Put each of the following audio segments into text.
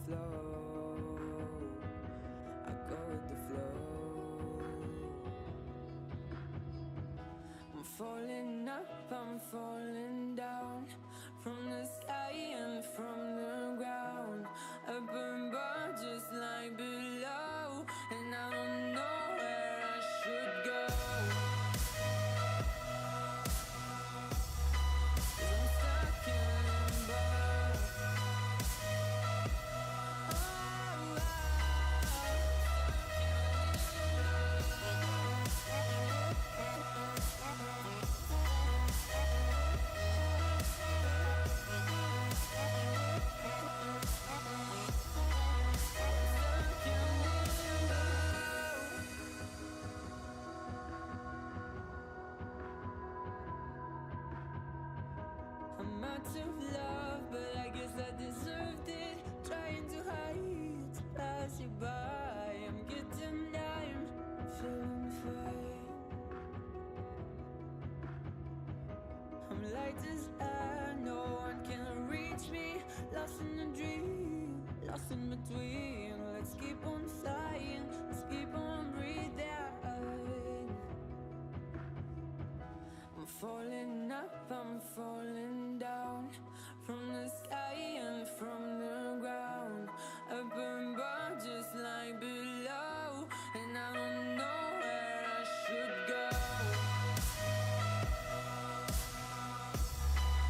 flow. I go with the flow. I'm falling up, I'm falling down, from the sky and from the ground. Up above just like below, and I don't know where I should go. 'Cause I'm stuck in limbo. I'm out of love, but I guess I deserved it. Trying to hide, to pass you by. I'm getting down, feeling fine. I'm light as air, no one can reach me. Lost in a dream, lost in between. Let's keep on flying, let's keep on breathing. I'm falling up, I'm falling down, from the sky and from the ground. Up above just like below, and I don't know where I should go.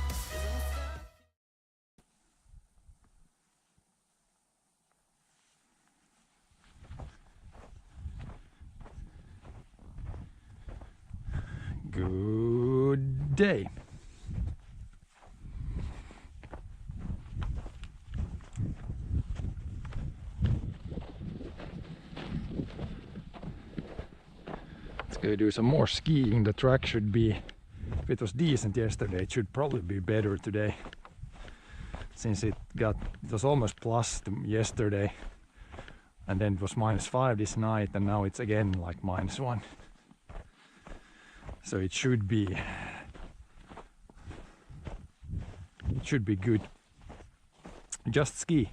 'Cause I'm stuck. Good day. Let's go do some more skiing. The track should be, if it was decent yesterday, it should probably be better today. Since it was almost plus yesterday, and then it was -5 this night, and now it's again like -1. So it should be good. Just ski.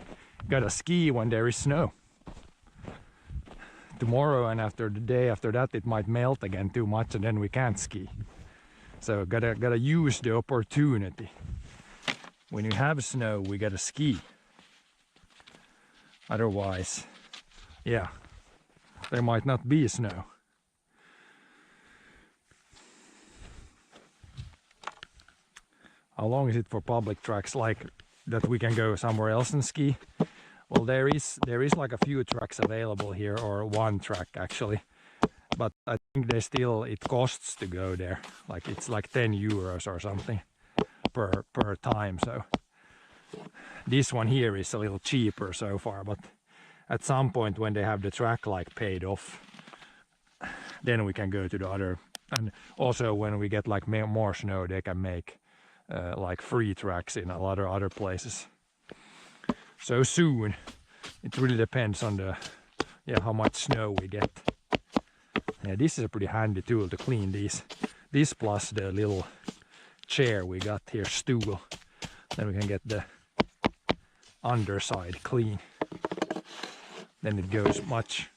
Gotta ski when there is snow. Tomorrow and after the day after that it might melt again too much, and then we can't ski. So gotta use the opportunity. When you have snow, we gotta ski. Otherwise, yeah, there might not be snow. How long is it for public tracks like that we can go somewhere else and ski? Well, there is like a few tracks available here, or one track actually, but I think it costs to go there. Like it's like 10 euros or something per time. So this one here is a little cheaper so far, but at some point when they have the track like paid off, then we can go to the other. And also when we get like more snow, they can make like free tracks in a lot of other places. So soon. It really depends on how much snow we get. Yeah, this is a pretty handy tool to clean these. This plus the little chair we got here, stool. Then we can get the underside clean. Then it goes much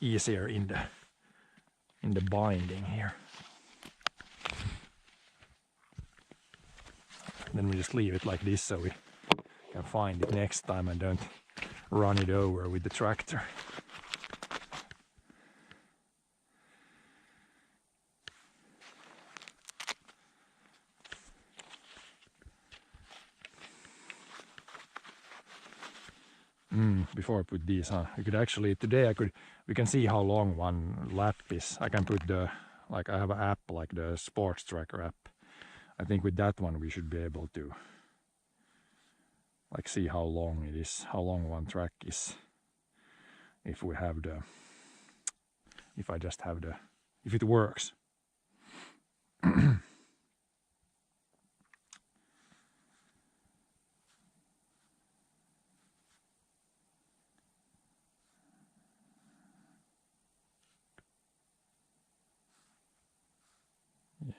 easier in the binding here. Then we just leave it like this so we can find it next time and don't run it over with the tractor. Before I put these on, we could actually we can see how long one lap is. I can put I have an app like the sports tracker app. I think with that one we should be able to like see how long it is, how long one track is. If it works.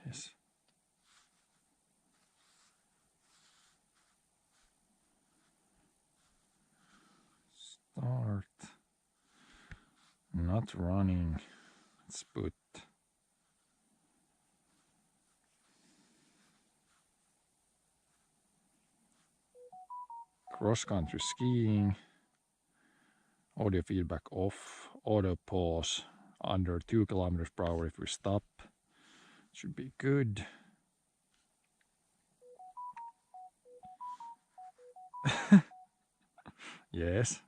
Yes. Start. Not running. Let's put cross-country skiing. Audio feedback off. Auto pause under 2 kilometers per hour if we stop. Should be good. Yes.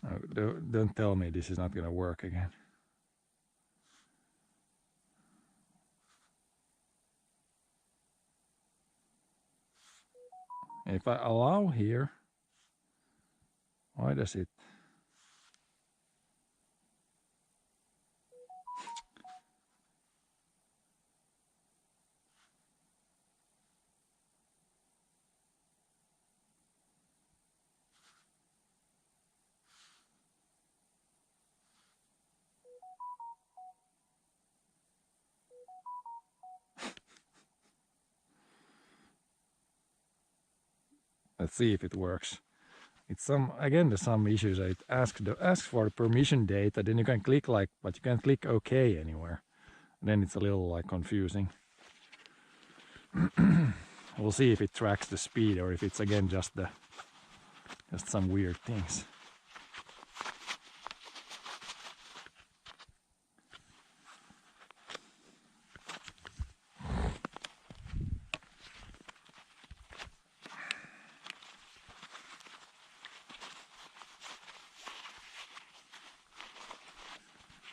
Oh, don't tell me this is not gonna work again. If I allow here, why does it? Let's see if it works. It's there's some issues. It asks for the permission data, then you can click like, but you can't click OK anywhere. Then it's a little like confusing. We'll see if it tracks the speed or if it's again just some weird things.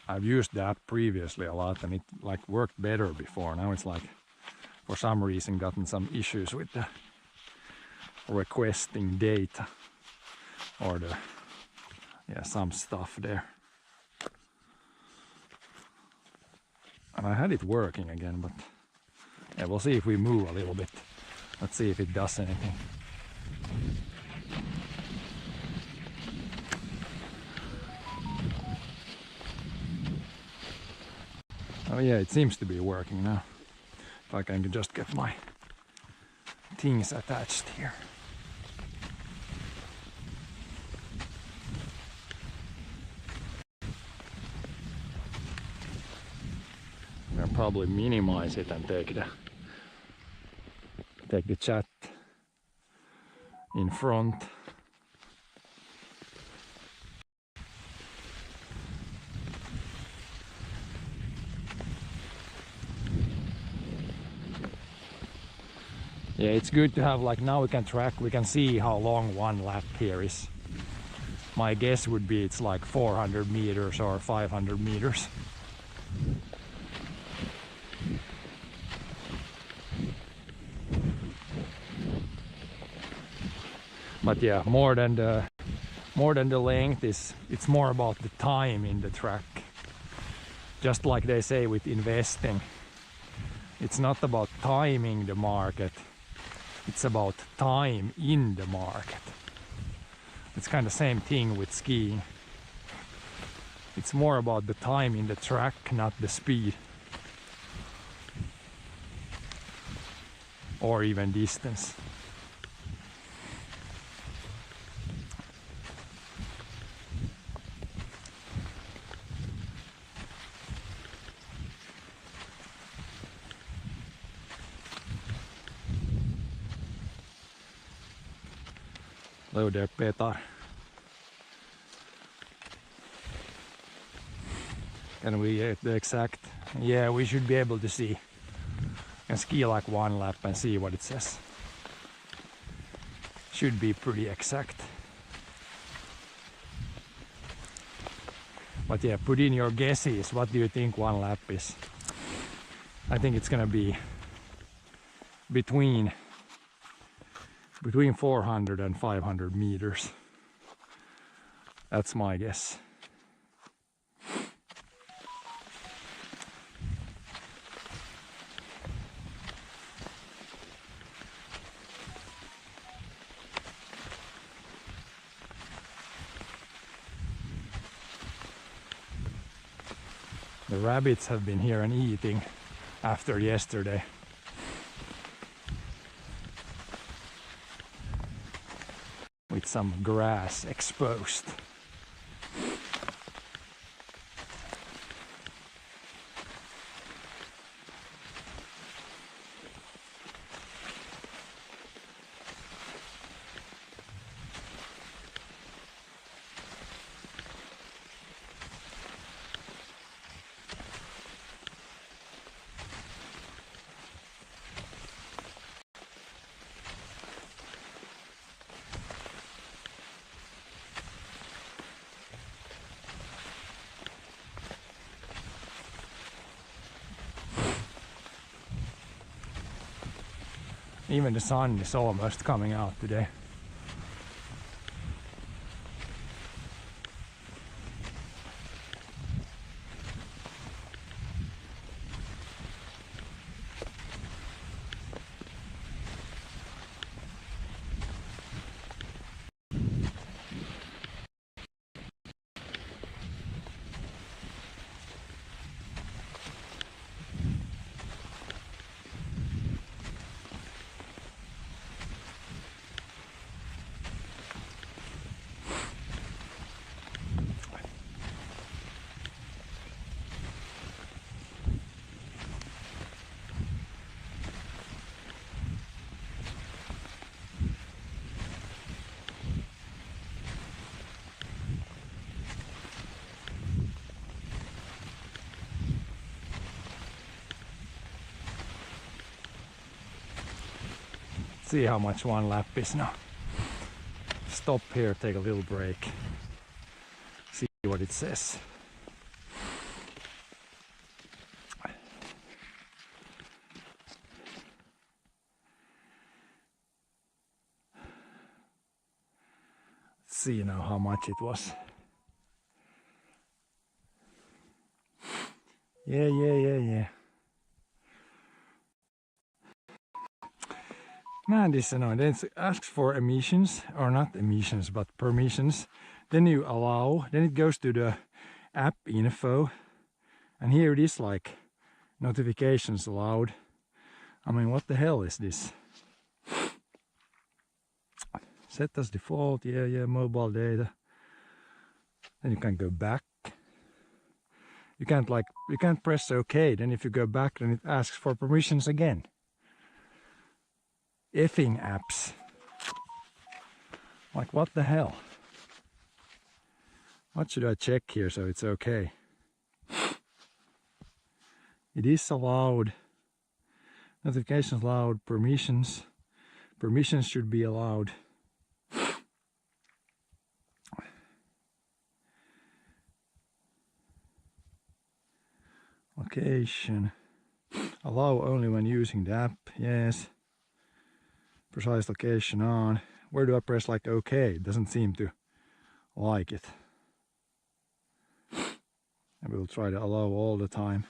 I've used the app previously a lot and it like worked better before. Now it's like for some reason gotten some issues with the requesting data or some stuff there. And I had it working again, but yeah, we'll see if we move a little bit. Let's see if it does anything. Oh yeah, it seems to be working now. If I can just get my things attached here. I'm gonna probably minimize it and take the chat in front. Yeah, it's good to have, like, now we can see how long one lap here is. My guess would be it's like 400 meters or 500 meters. But yeah, more than the length it's more about the time in the track. Just like they say with investing, it's not about timing the market. It's about time in the market. It's kind of the same thing with skiing. It's more about the time in the track, not the speed. Or even distance. Hello there, Petar. Can we get the exact? Yeah, we should be able to see. And ski like one lap and see what it says. Should be pretty exact. But yeah, put in your guesses. What do you think one lap is? I think it's gonna be between 400 and 500 meters. That's my guess. The rabbits have been here and eating after yesterday. with some grass exposed. Even the sun is almost coming out today. See how much one lap is now. Stop here, take a little break. See what it says. See now how much it was. Yeah. Man, this is annoying. Then it asks for emissions, or not emissions, but permissions. Then you allow, then it goes to the app info. And here it is like notifications allowed. I mean, what the hell is this? Set as default, yeah, mobile data. Then you can go back. You can't press OK. Then if you go back, then it asks for permissions again. Effing apps. Like, what the hell? What should I check here so it's okay? It is allowed. Notifications allowed. Permissions. Permissions should be allowed. Location. Allow only when using the app. Yes. Precise location on. Where do I press like OK? It doesn't seem to like it. And we'll try to allow all the time.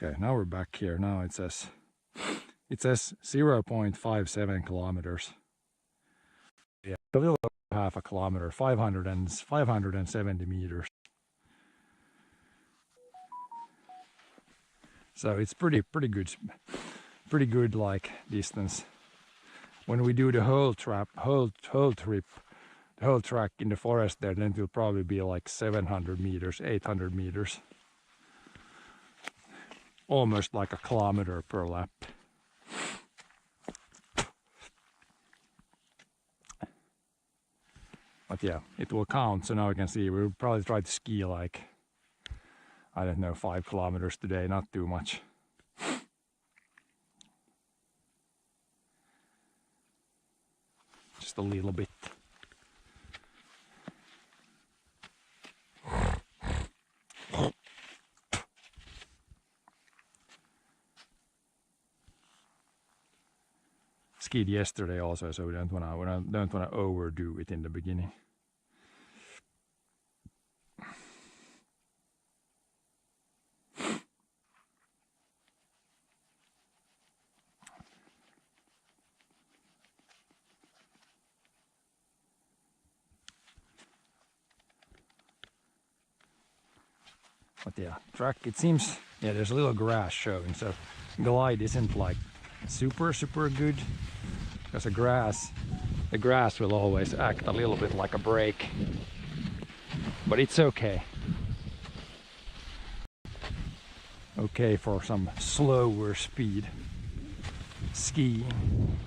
Okay, now we're back here. Now it says 0.57 kilometers. Yeah, a little over half a kilometer, 570 meters. So it's pretty good like distance. When we do the whole trip, the whole track in the forest there, then it will probably be like 700 meters, 800 meters. Almost like a kilometer per lap. But yeah, it will count, so now we can see. We'll probably try to ski like, I don't know, 5 kilometers today, not too much. Just a little bit. Skied yesterday also, so we don't wanna overdo it in the beginning. But yeah, track, it seems, yeah, there's a little grass showing, so glide isn't like super good, because the grass will always act a little bit like a brake, but it's okay. Okay for some slower speed skiing.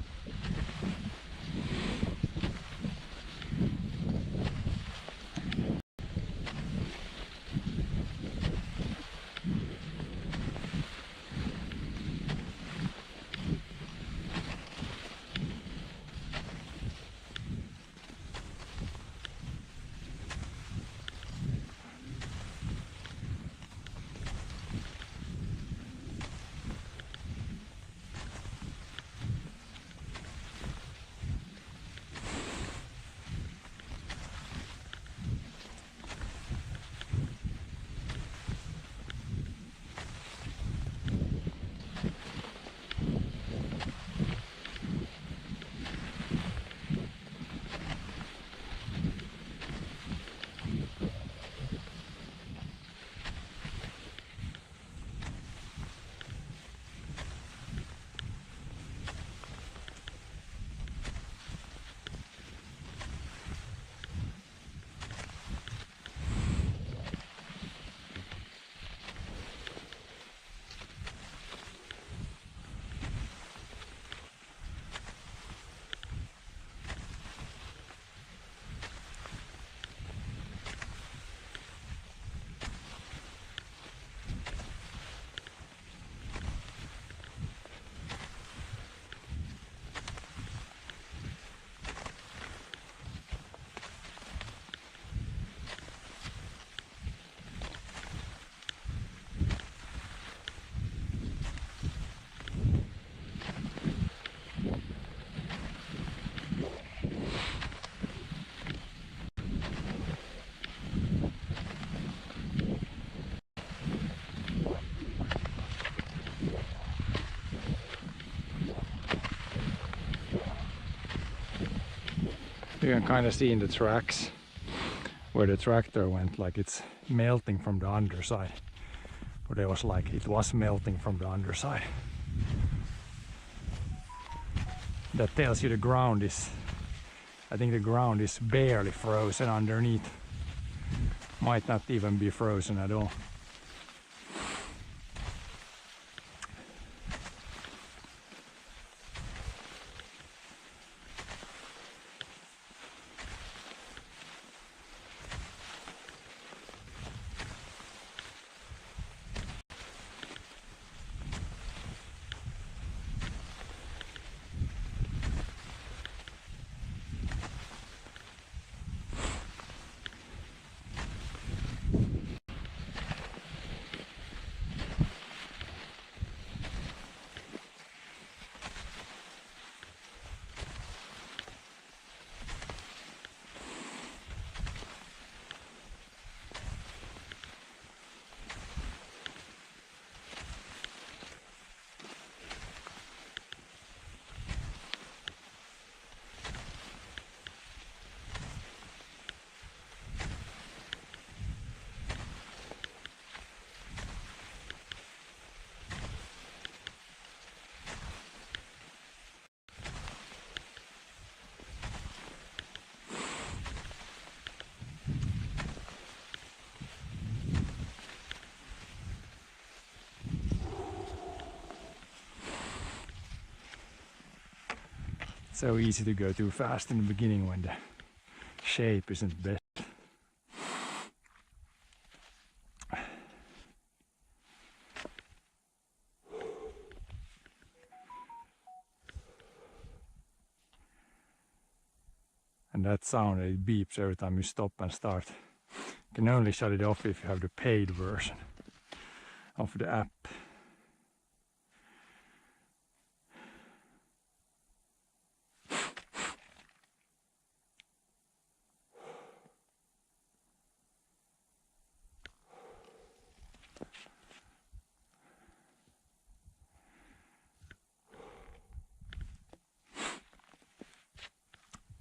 You can kind of see in the tracks where the tractor went, like it's melting from the underside. But it was like it was melting from the underside. That tells you the ground is, I think the ground is barely frozen underneath. Might not even be frozen at all. So easy to go too fast in the beginning when the shape isn't best. And that sound, it beeps every time you stop and start. You can only shut it off if you have the paid version of the app.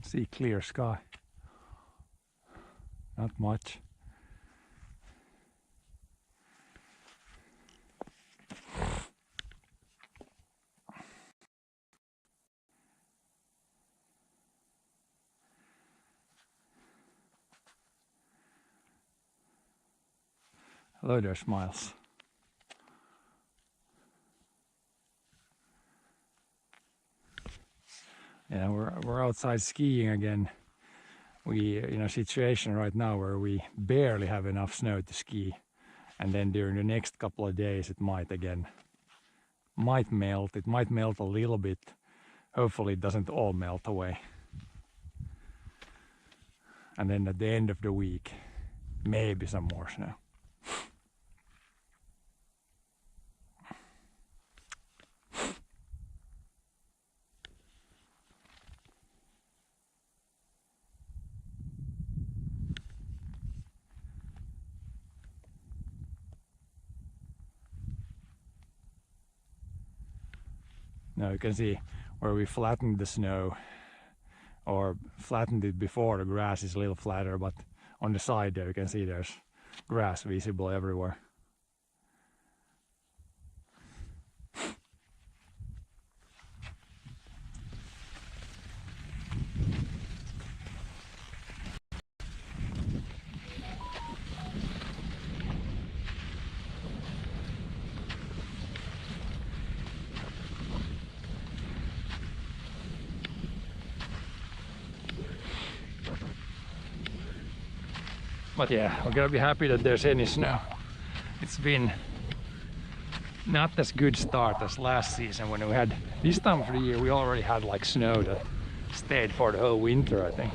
See clear sky. Not much. Hello there, Smiles. Yeah, we're outside skiing again. We in a situation right now where we barely have enough snow to ski, and then during the next couple of days it might melt. It might melt a little bit. Hopefully it doesn't all melt away. And then at the end of the week, maybe some more snow. Now you can see where we flattened the snow, or flattened it before, the grass is a little flatter, but on the side there you can see there's grass visible everywhere. But yeah, we're gonna be happy that there's any snow. It's been not as good start as last season when we had, this time of the year we already had like snow that stayed for the whole winter, I think.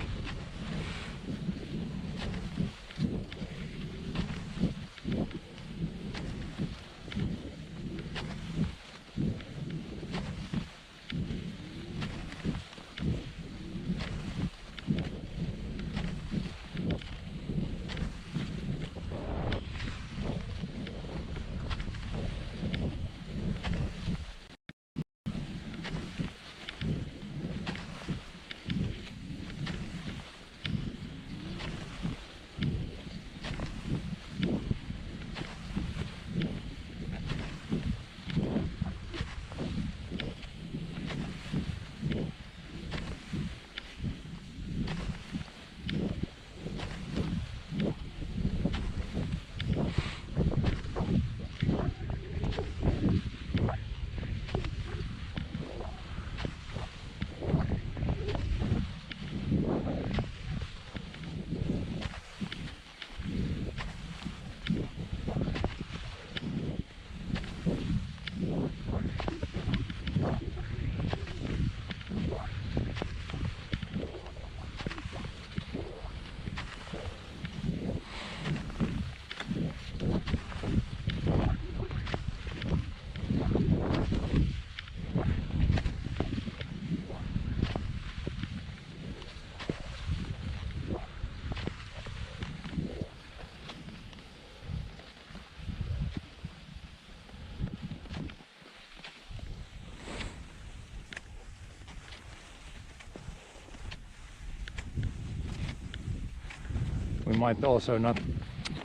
We might also not,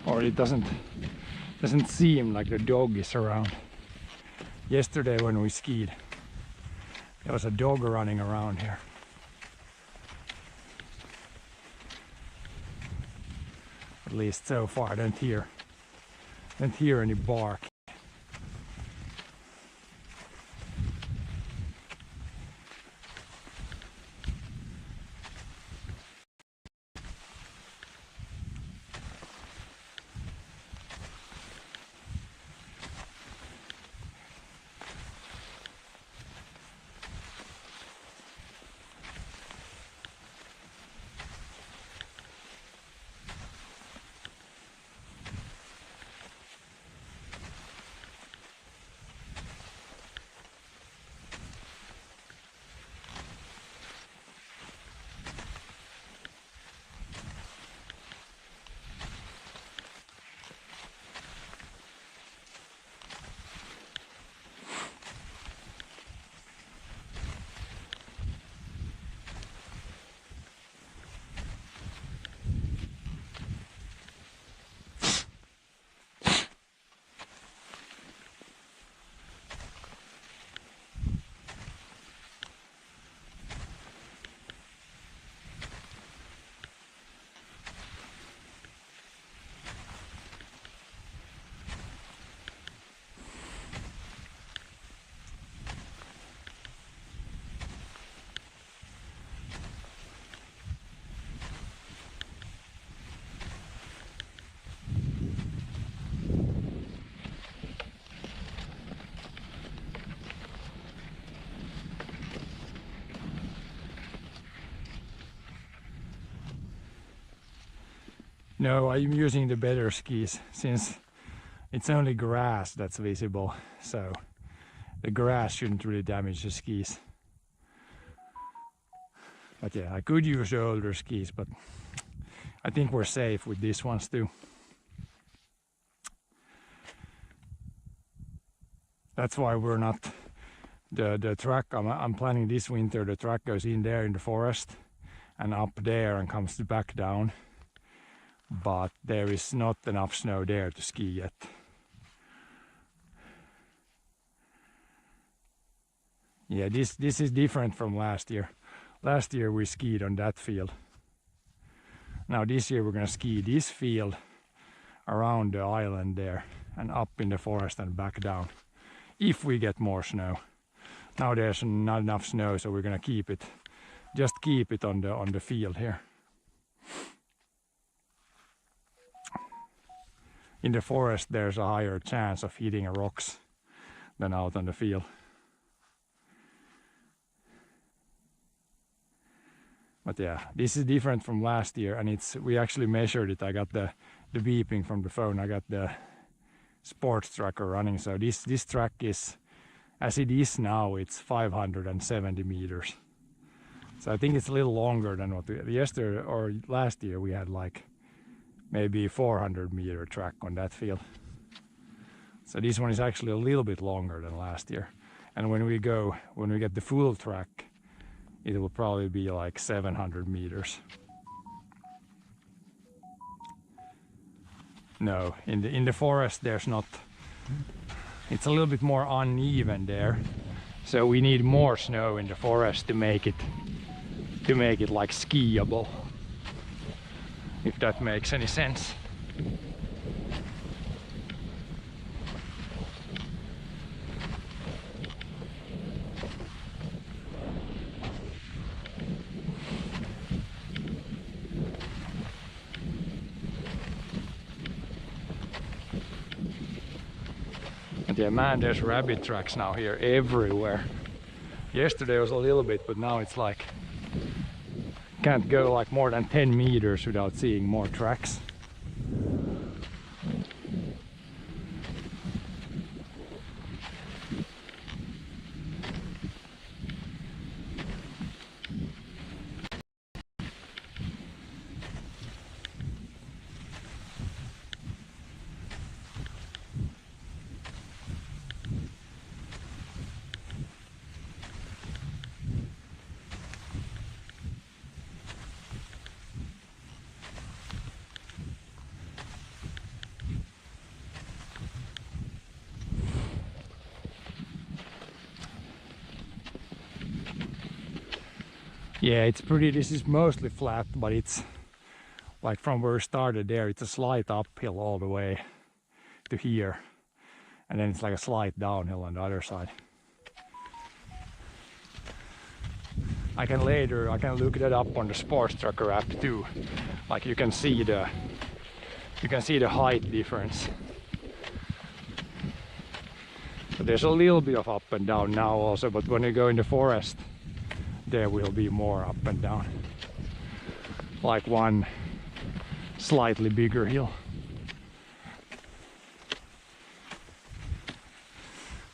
or it doesn't seem like the dog is around. Yesterday when we skied, there was a dog running around here. At least so far, I don't hear any bark. No, I'm using the better skis since it's only grass that's visible, so the grass shouldn't really damage the skis. But yeah, I could use the older skis, but I think we're safe with these ones too. That's why we're not the track. I'm planning this winter. The track goes in there in the forest and up there and comes back down. But there is not enough snow there to ski yet. Yeah, this is different from last year. Last year we skied on that field. Now this year we're gonna ski this field around the island there and up in the forest and back down. If we get more snow. Now there's not enough snow, so we're gonna keep it. Just keep it on the field here. In the forest there's a higher chance of hitting rocks than out on the field. But yeah, this is different from last year, and we actually measured it. I got the beeping from the phone. I got the sports tracker running. So this track is, as it is now, it's 570 meters. So I think it's a little longer than what yesterday or last year we had like maybe 400-meter track on that field. So this one is actually a little bit longer than last year. And when we get the full track, it will probably be like 700 meters. No, in the forest there's not. It's a little bit more uneven there, so we need more snow in the forest to make it like skiable. If that makes any sense. And yeah, man, there's rabbit tracks now here everywhere. Yesterday was a little bit, but now it's like can't go like more than 10 meters without seeing more tracks. Yeah, it's pretty, this is mostly flat, but it's like from where we started there, it's a slight uphill all the way to here. And then it's like a slight downhill on the other side. I can look that up on the Sports Tracker app too. Like you can see the height difference. So there's a little bit of up and down now also, but when you go in the forest, there will be more up and down. Like one slightly bigger hill.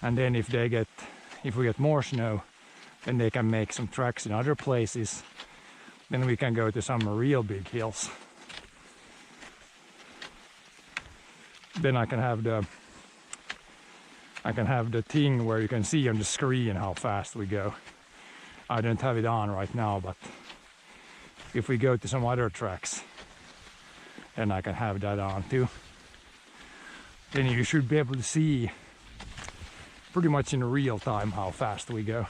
And then if we get more snow, then they can make some tracks in other places. Then we can go to some real big hills. Then I can have the thing where you can see on the screen how fast we go. I don't have it on right now, but if we go to some other tracks, then I can have that on too. Then you should be able to see pretty much in real time how fast we go.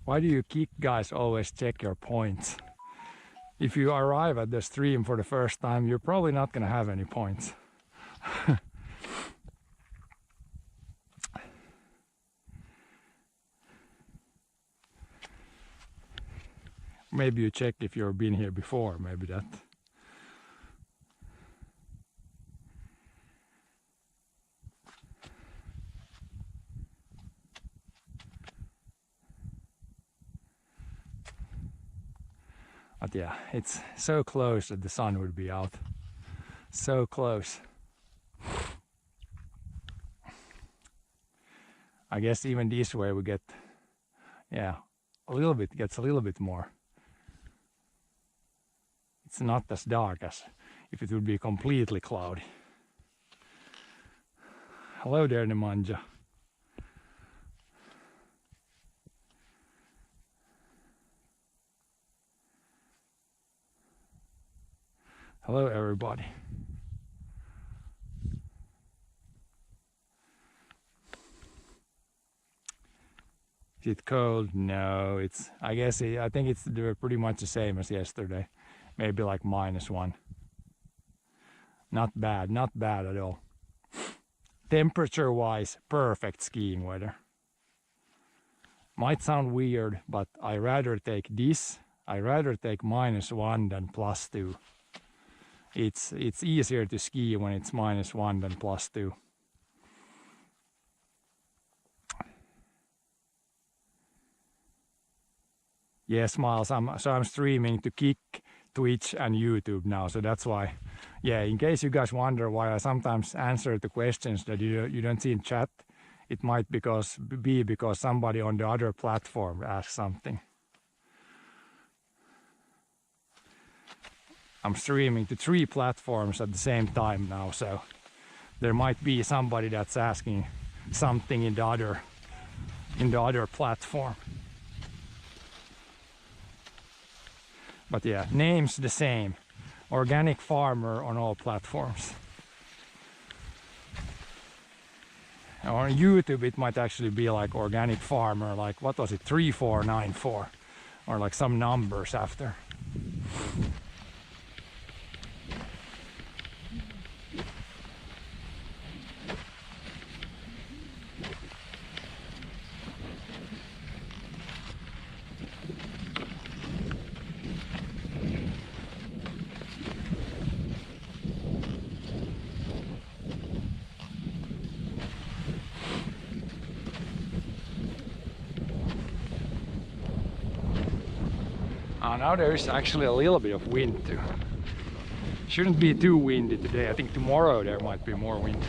Why do you Kik guys always check your points? If you arrive at the stream for the first time, you're probably not gonna have any points. Maybe you check if you've been here before, maybe that. But yeah, it's so close that the sun would be out. So close. I guess even this way we get, yeah, gets a little bit more. It's not as dark as if it would be completely cloudy. Hello there, Nemanja. Hello, everybody. Is it cold? No, it's. I guess I think it's pretty much the same as yesterday. Maybe like -1. Not bad, not bad at all. Temperature-wise, perfect skiing weather. Might sound weird, but I rather take this. I rather take -1 than +2. It's easier to ski when it's -1 than +2. Yes, Miles, I'm streaming to Kik, Twitch and YouTube now, so that's why. Yeah, in case you guys wonder why I sometimes answer the questions that you don't see in chat, it might be because somebody on the other platform asked something. I'm streaming to 3 platforms at the same time now, so there might be somebody that's asking something in the other platform. But yeah, name's the same. Organic Farmer on all platforms. On YouTube it might actually be like Organic Farmer, like what was it, 3494, or like some numbers after. Now there is actually a little bit of wind too. Shouldn't be too windy today. I think tomorrow there might be more wind.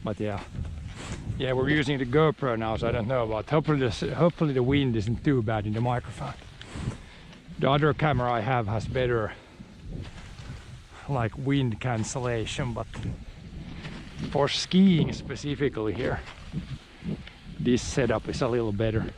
But yeah, we're using the GoPro now, so I don't know about. Hopefully the wind isn't too bad in the microphone. The other camera I have has better like wind cancellation, but for skiing specifically here, this setup is a little better.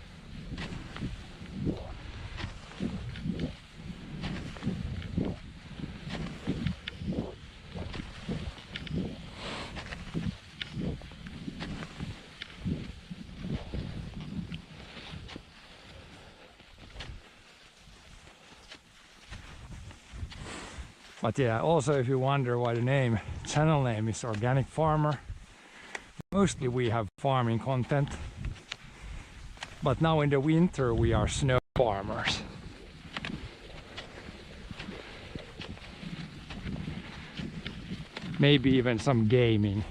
But yeah, also if you wonder why the channel name is Organic Farmer, mostly we have farming content, but now in the winter we are snow farmers. Maybe even some gaming.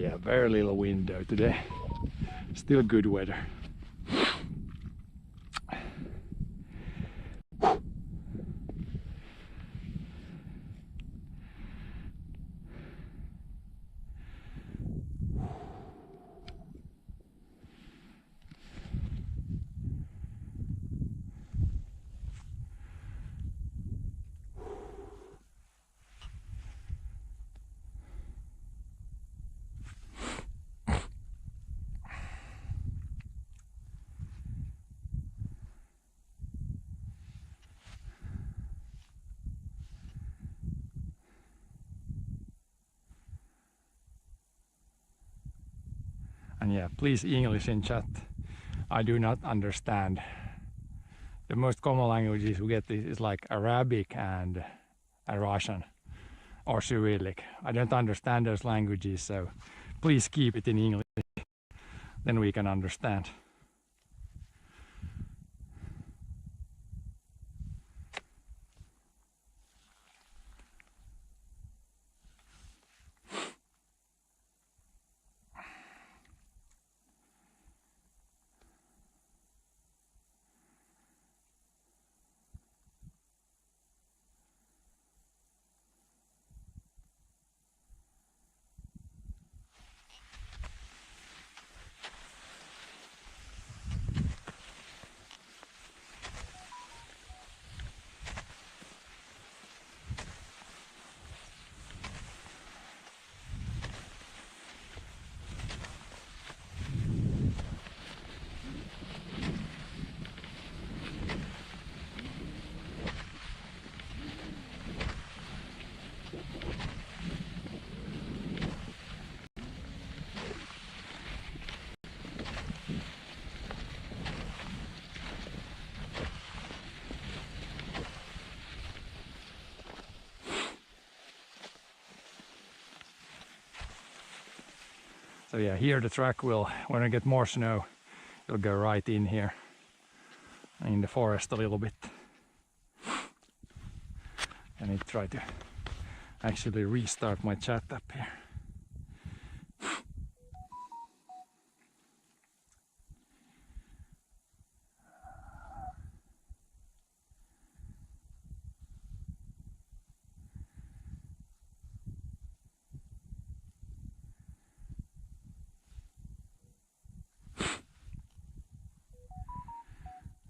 Yeah, very little wind though today. Still good weather. And yeah, please English in chat. I do not understand. The most common languages we get is like Arabic and Russian or Cyrillic. I don't understand those languages, so please keep it in English. Then we can understand. So yeah, here the track will, when I get more snow, it'll go right in here, in the forest a little bit. I need to try to actually restart my chat up here.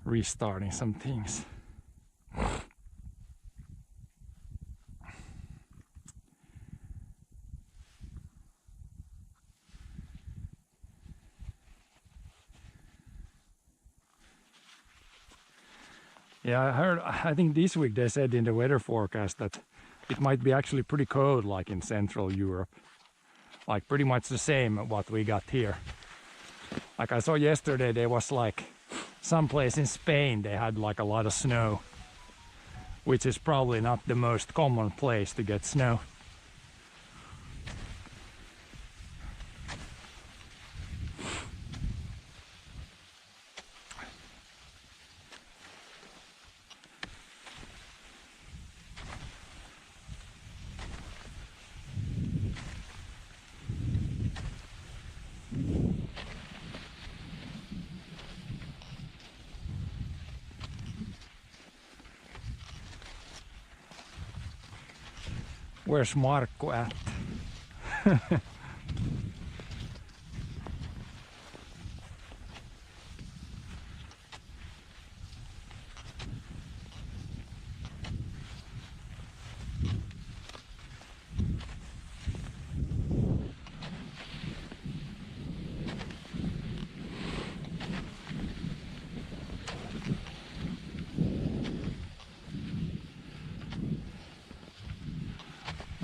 Restarting some things. Yeah, I think this week they said in the weather forecast that it might be actually pretty cold like in Central Europe. Like pretty much the same what we got here. Like I saw yesterday there was like someplace in Spain they had like a lot of snow, which is probably not the most common place to get snow. Where's Marco at?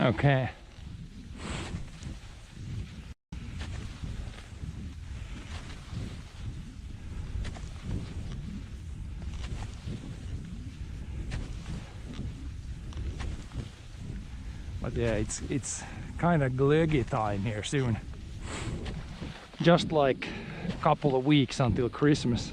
Okay. But yeah, it's kind of glöggy time here soon. Just like a couple of weeks until Christmas.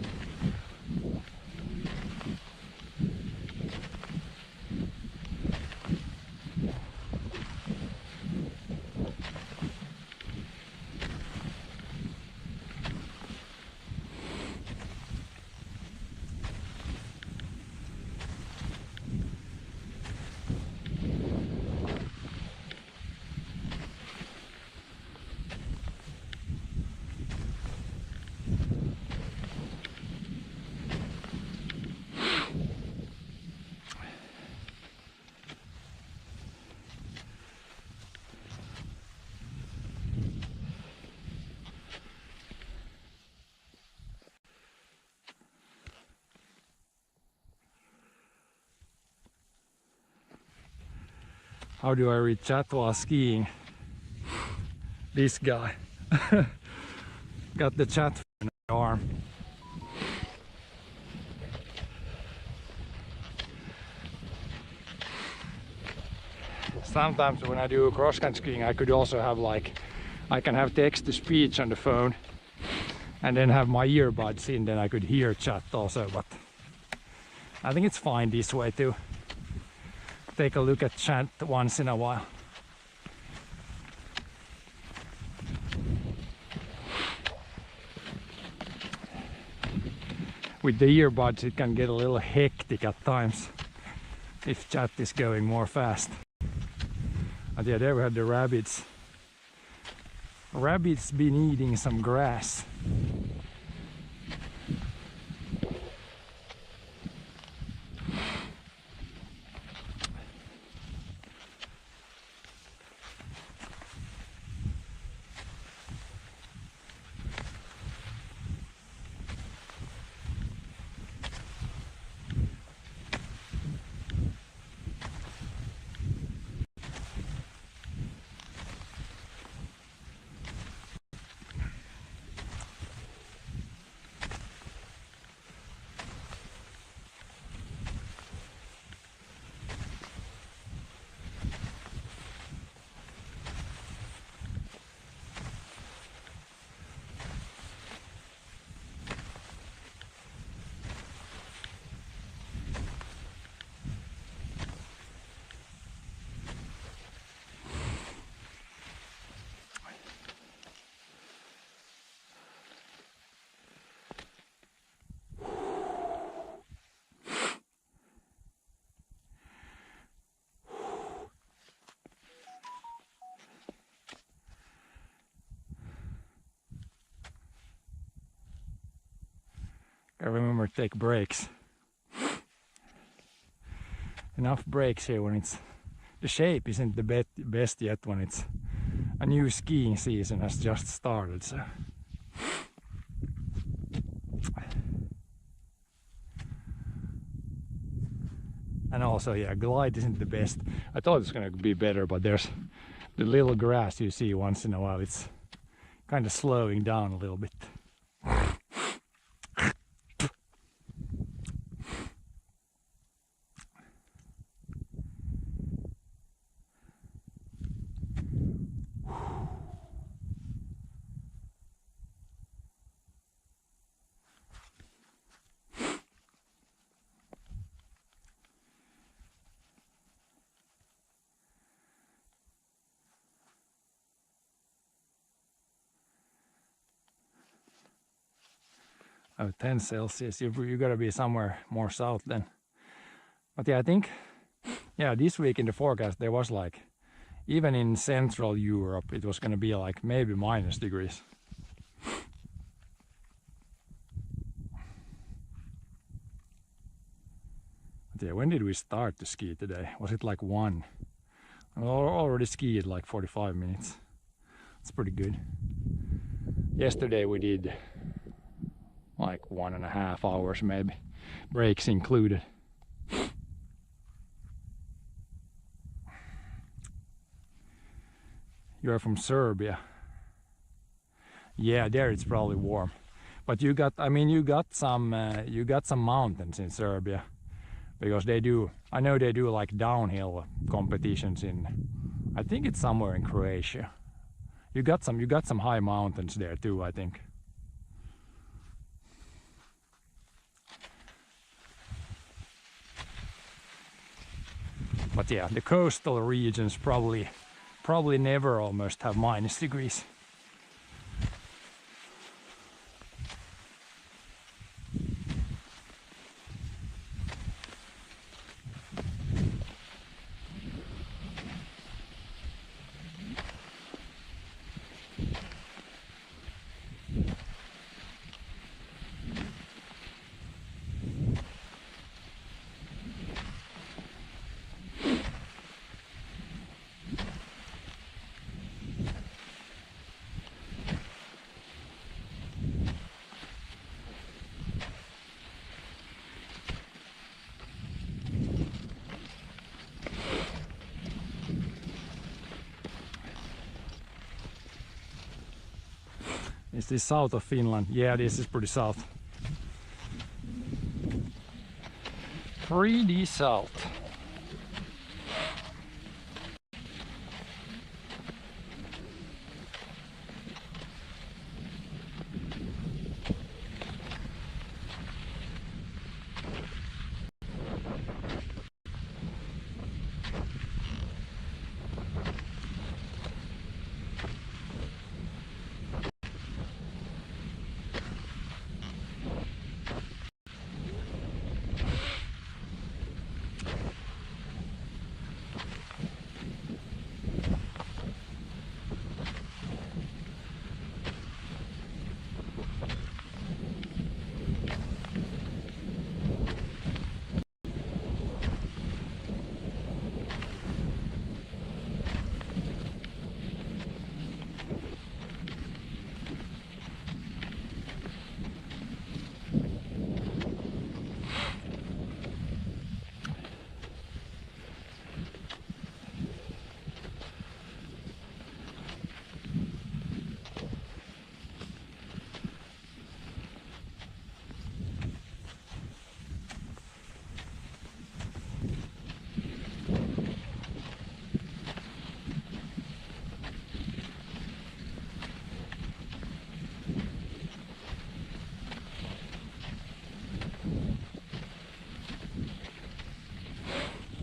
How do I read chat while skiing? This guy. Got the chat in the arm. Sometimes when I do cross-country skiing, I could also have like, I can have text-to-speech on the phone and then have my earbuds in, then I could hear chat also, but I think it's fine this way too. Take a look at chat once in a while. With the earbuds it can get a little hectic at times if chat is going more fast. And yeah, there we have the rabbits. Rabbits been eating some grass. I remember to take breaks. Enough breaks here when it's the shape isn't the best yet when it's a new skiing season has just started. So and also yeah, glide isn't the best. I thought it was gonna be better, but there's the little grass you see once in a while. It's kind of slowing down a little bit. Oh, 10 Celsius, you gotta be somewhere more south then. But yeah, I think, yeah, this week in the forecast there was like, even in Central Europe, it was gonna be like maybe -degrees. But yeah, when did we start to ski today? Was it like 1? I already skied like 45 minutes. It's pretty good. Yesterday we did like 1.5 hours maybe, breaks included. You're from Serbia. Yeah, there it's probably warm. But you got, I mean, you got some mountains in Serbia, because they do, I know they do like downhill competitions in, I think it's somewhere in Croatia. You got some high mountains there too, I think. But yeah, the coastal regions probably never almost have -degrees. Is this south of Finland? Yeah, this is pretty south. Pretty south.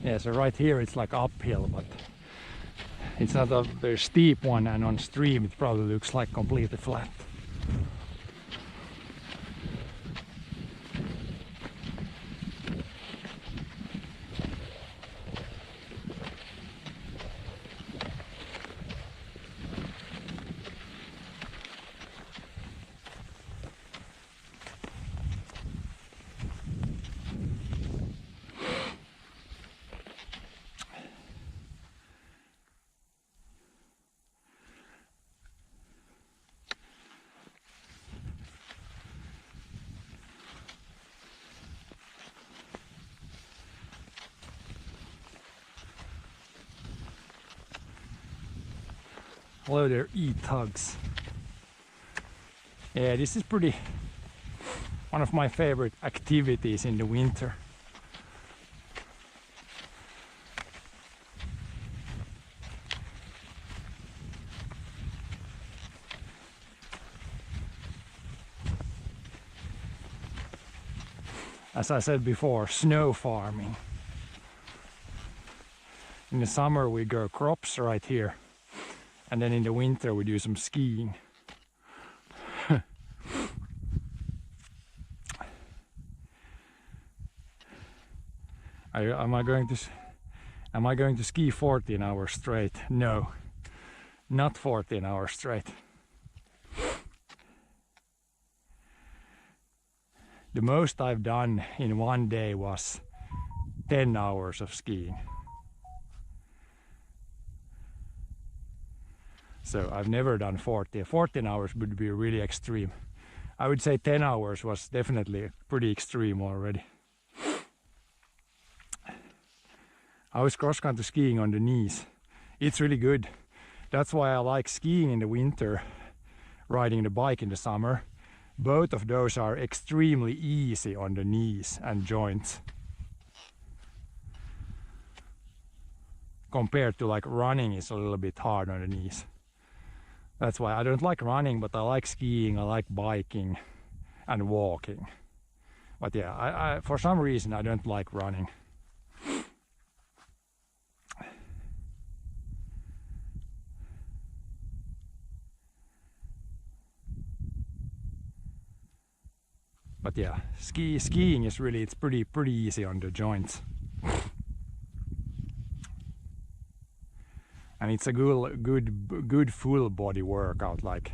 Yeah, so right here it's like uphill, but it's not a very steep one, and on stream it probably looks like completely flat. Hello there, E-Tugs. Yeah, this is pretty one of my favorite activities in the winter. As I said before, snow farming. In the summer we grow crops right here, and then in the winter we do some skiing. Am I going to ski 14 hours straight? No, not 14 hours straight. The most I've done in one day was 10 hours of skiing. So I've never done 14. 14 hours would be really extreme. I would say 10 hours was definitely pretty extreme already. I was cross-country skiing on the knees. It's really good. That's why I like skiing in the winter, riding the bike in the summer. Both of those are extremely easy on the knees and joints. Compared to like running is a little bit hard on the knees. That's why I don't like running, but I like skiing, I like biking and walking. But yeah, I for some reason I don't like running. But yeah, skiing is really, it's pretty easy on the joints. And it's a good full body workout. Like,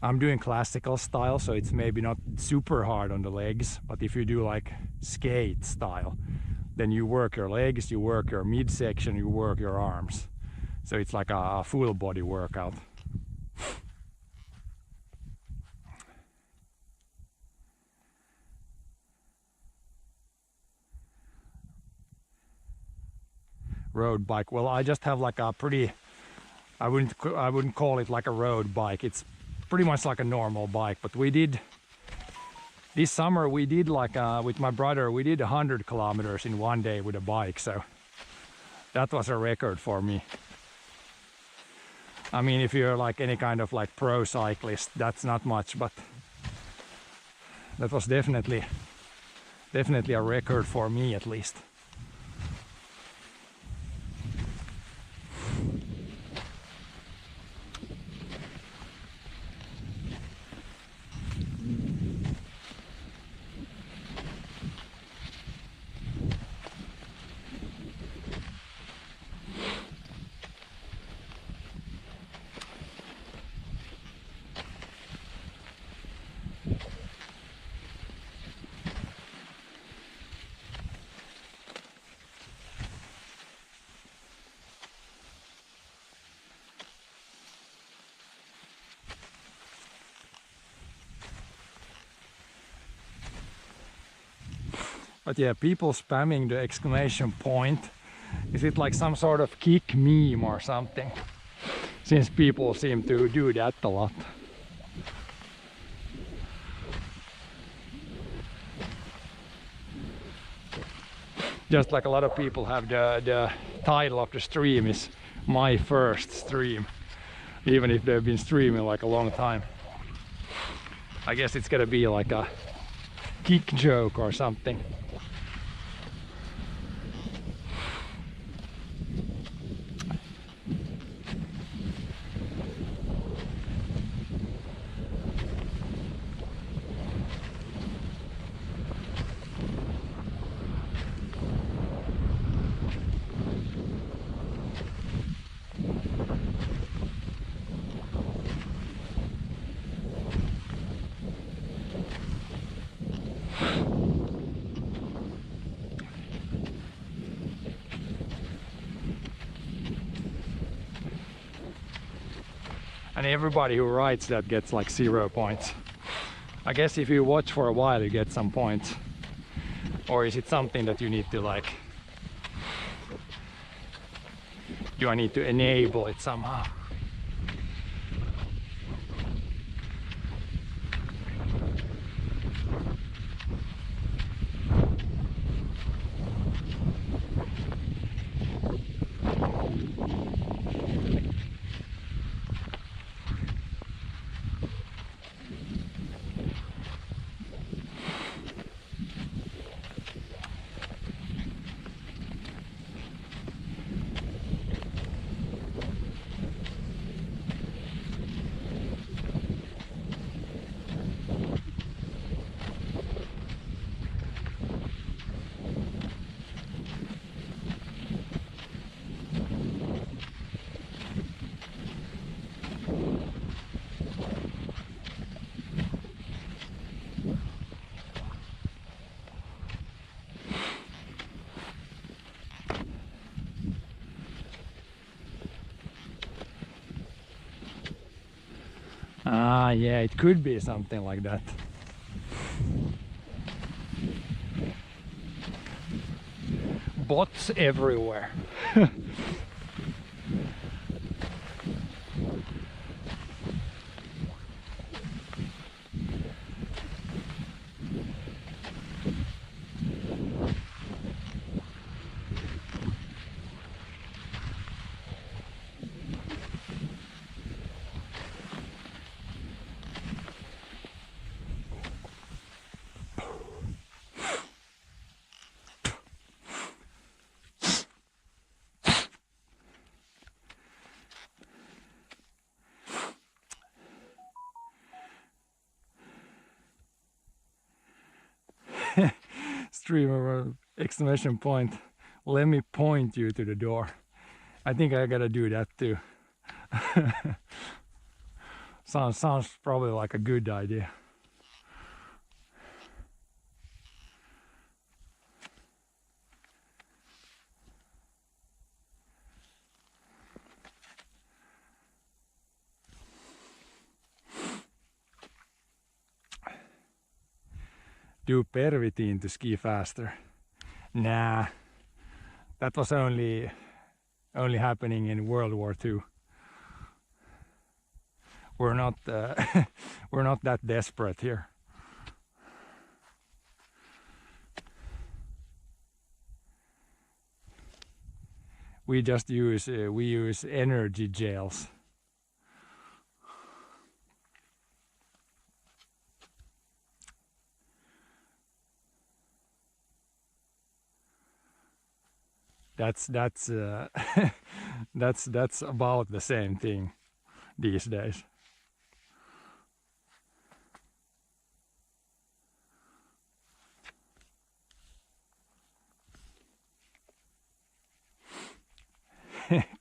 I'm doing classical style, so it's maybe not super hard on the legs, but if you do like skate style, then you work your legs, you work your midsection, you work your arms. So it's like a full body workout. Road bike. Well, I just have like a pretty, I wouldn't call it like a road bike. It's pretty much like a normal bike, but we did this summer, we did like with my brother, we did 100 kilometers in one day with a bike, so that was a record for me. I mean, if you're like any kind of like pro cyclist, that's not much, but that was definitely a record for me at least. But yeah, people spamming the exclamation point. Is it like some sort of kick meme or something? Since people seem to do that a lot. Just like a lot of people have the title of the stream is my first stream. Even if they've been streaming like a long time. I guess it's gonna be like a kick joke or something. And everybody who writes that gets like 0 points. I guess if you watch for a while you get some points. Or is it something that you need to like... Do I need to enable it somehow? Ah, yeah, it could be something like that. Bots everywhere. Streamer exclamation point, let me point you to the door. I think I gotta do that too. Sounds probably like a good idea. Do pervitin to ski faster? Nah, that was only happening in World War II. we're not we're not that desperate here. We just use energy gels. That's that's about the same thing these days.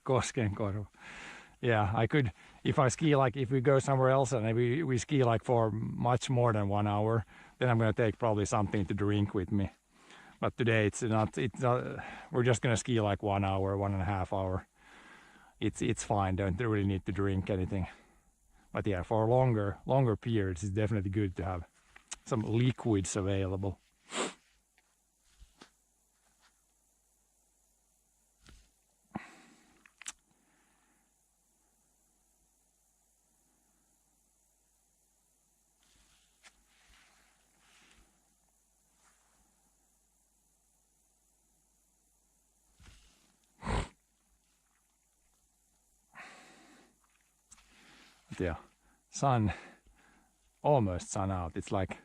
Koskenkorva. Yeah, I could, if I ski, like if we go somewhere else and we ski like for much more than 1 hour, then I'm gonna take probably something to drink with me. But today it's not, we're just gonna ski like 1 hour, 1.5 hour. It's fine, don't really need to drink anything. But yeah, for longer periods, it's definitely good to have some liquids available. Yeah, almost sun out. It's like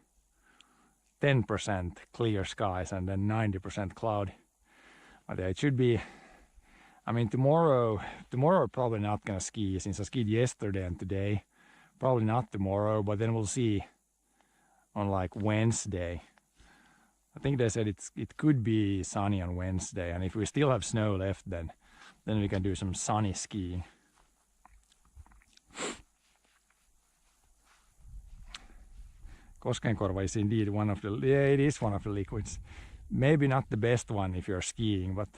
10% clear skies and then 90% cloudy. But it should be, I mean, tomorrow probably not gonna ski since I skied yesterday and today. Probably not tomorrow, but then we'll see on like Wednesday. I think they said it could be sunny on Wednesday, and if we still have snow left, then we can do some sunny skiing. Koskenkorva is indeed one of the, yeah, it is one of the liquids. Maybe not the best one if you're skiing, but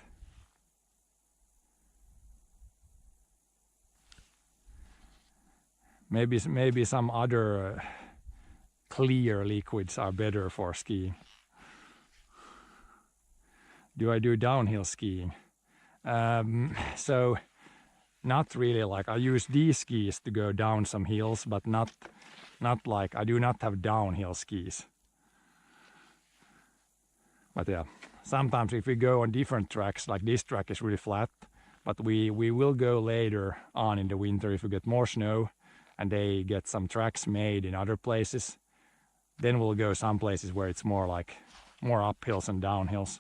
maybe some other clear liquids are better for skiing. Do I do downhill skiing? So not really. Like I use these skis to go down some hills, but not like, I do not have downhill skis. But yeah, sometimes if we go on different tracks, like this track is really flat, but we will go later on in the winter if we get more snow and they get some tracks made in other places. Then we'll go some places where it's more like more uphills and downhills.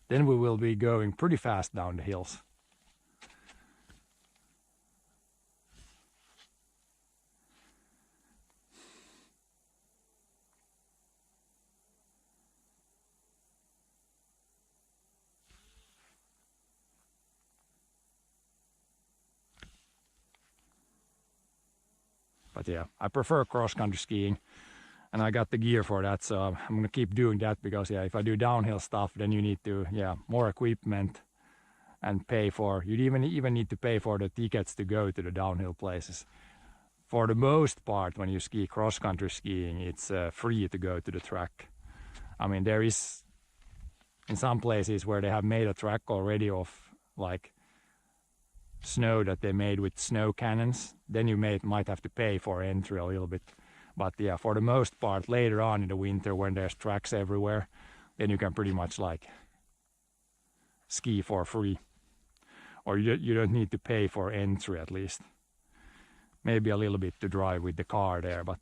Then we will be going pretty fast down the hills. But yeah, I prefer cross-country skiing, and I got the gear for that, so I'm gonna keep doing that because yeah, if I do downhill stuff, then you need to, yeah, more equipment and pay for, you even need to pay for the tickets to go to the downhill places. For the most part, when you ski cross-country skiing, it's free to go to the track. I mean, there is in some places where they have made a track already of like snow that they made with snow cannons, then you might have to pay for entry a little bit. But yeah, for the most part, later on in the winter when there's tracks everywhere, then you can pretty much like ski for free. Or you don't need to pay for entry at least. Maybe a little bit to drive with the car there, but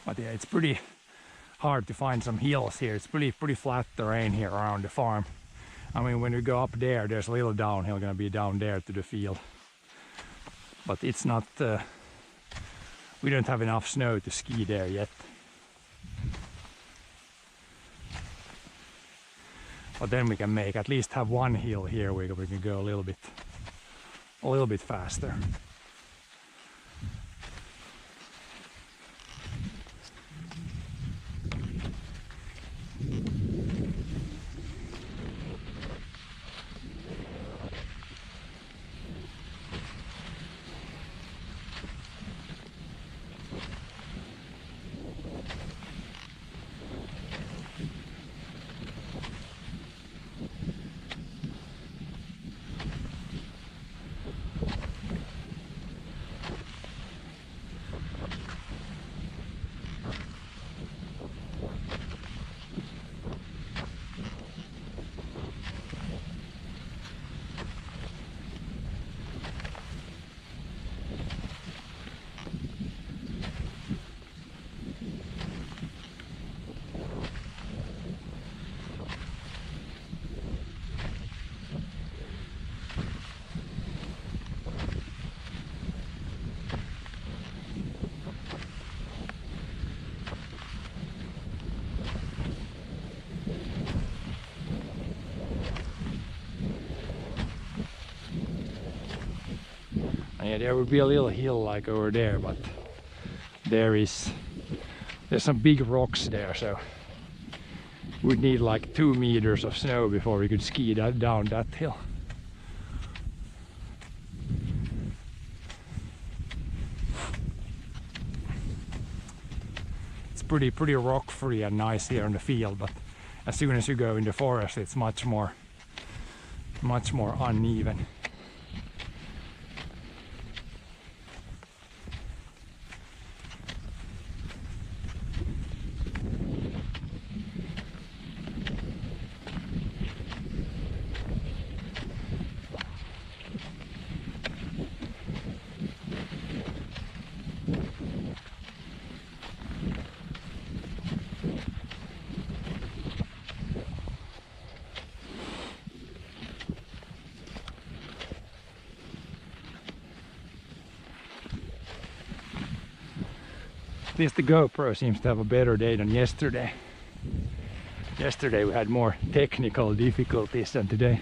But yeah, it's pretty hard to find some hills here. It's pretty flat terrain here around the farm. I mean, when we go up there, there's a little downhill gonna be down there to the field. But it's not, we don't have enough snow to ski there yet. But then we can make at least have one hill here where we can go a little bit faster. Yeah, there would be a little hill like over there, but there's some big rocks there, so we'd need like 2 meters of snow before we could ski down that hill. It's pretty rock free and nice here in the field, but as soon as you go in the forest, it's much more uneven. At least the GoPro seems to have a better day than yesterday. Yesterday we had more technical difficulties than today.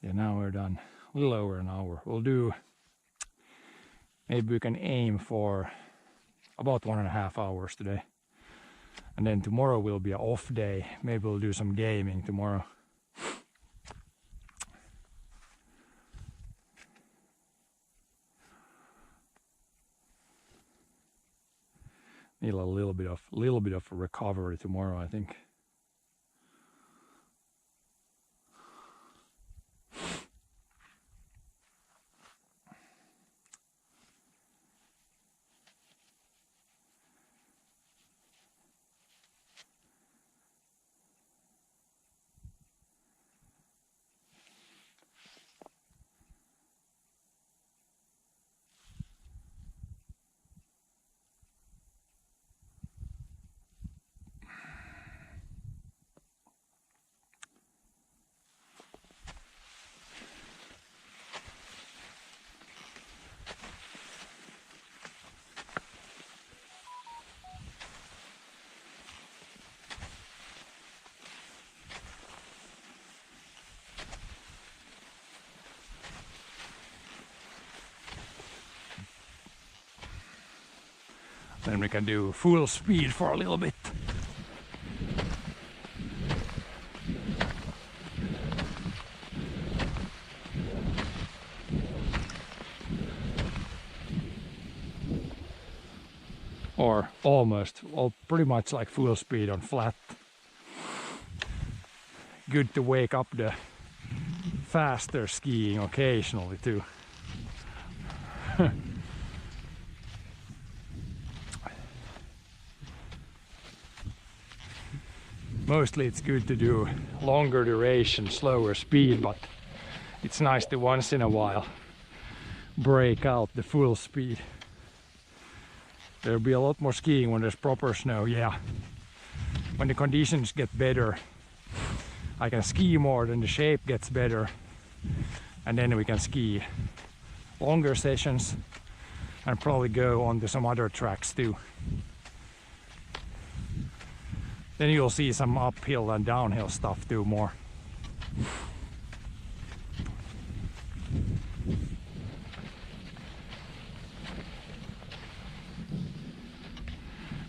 Yeah, now we're done. A little over an hour. We'll do, maybe we can aim for about 1.5 hours today. And then tomorrow will be an off day. Maybe we'll do some gaming tomorrow. Need a little bit of recovery tomorrow, I think. Then we can do full speed for a little bit. Or almost, or pretty much like full speed on flat. Good to wake up the faster skiing occasionally too. Mostly it's good to do longer duration, slower speed, but it's nice to once in a while break out the full speed. There'll be a lot more skiing when there's proper snow, yeah. When the conditions get better, I can ski more, then the shape gets better, and then we can ski longer sessions and probably go on to some other tracks too. Then you'll see some uphill and downhill stuff too more.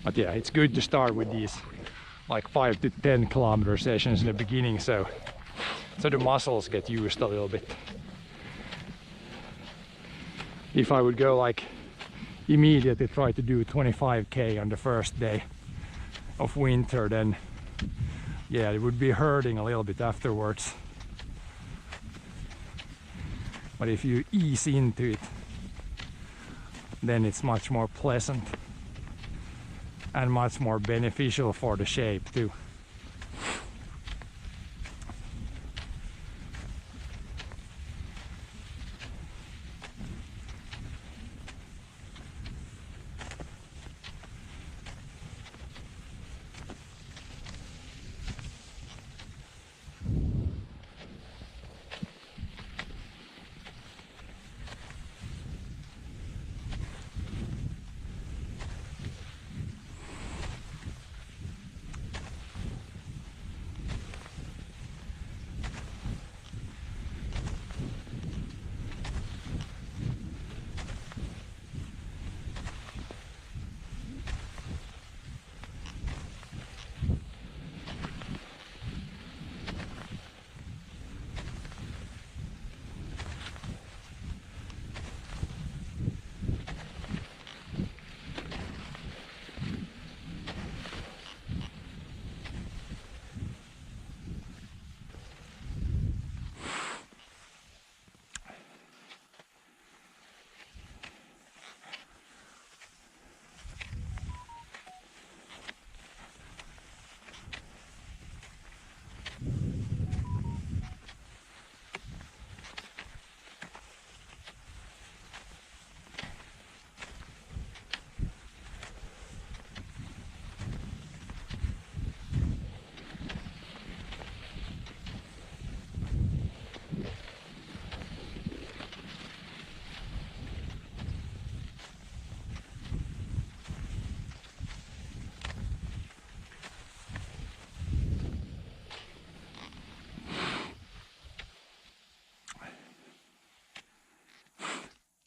But yeah, it's good to start with these like 5 to 10 kilometer sessions in the beginning, so the muscles get used a little bit. If I would go like immediately try to do 25k on the first day of winter, then yeah, it would be hurting a little bit afterwards. But if you ease into it, then it's much more pleasant and much more beneficial for the shape too.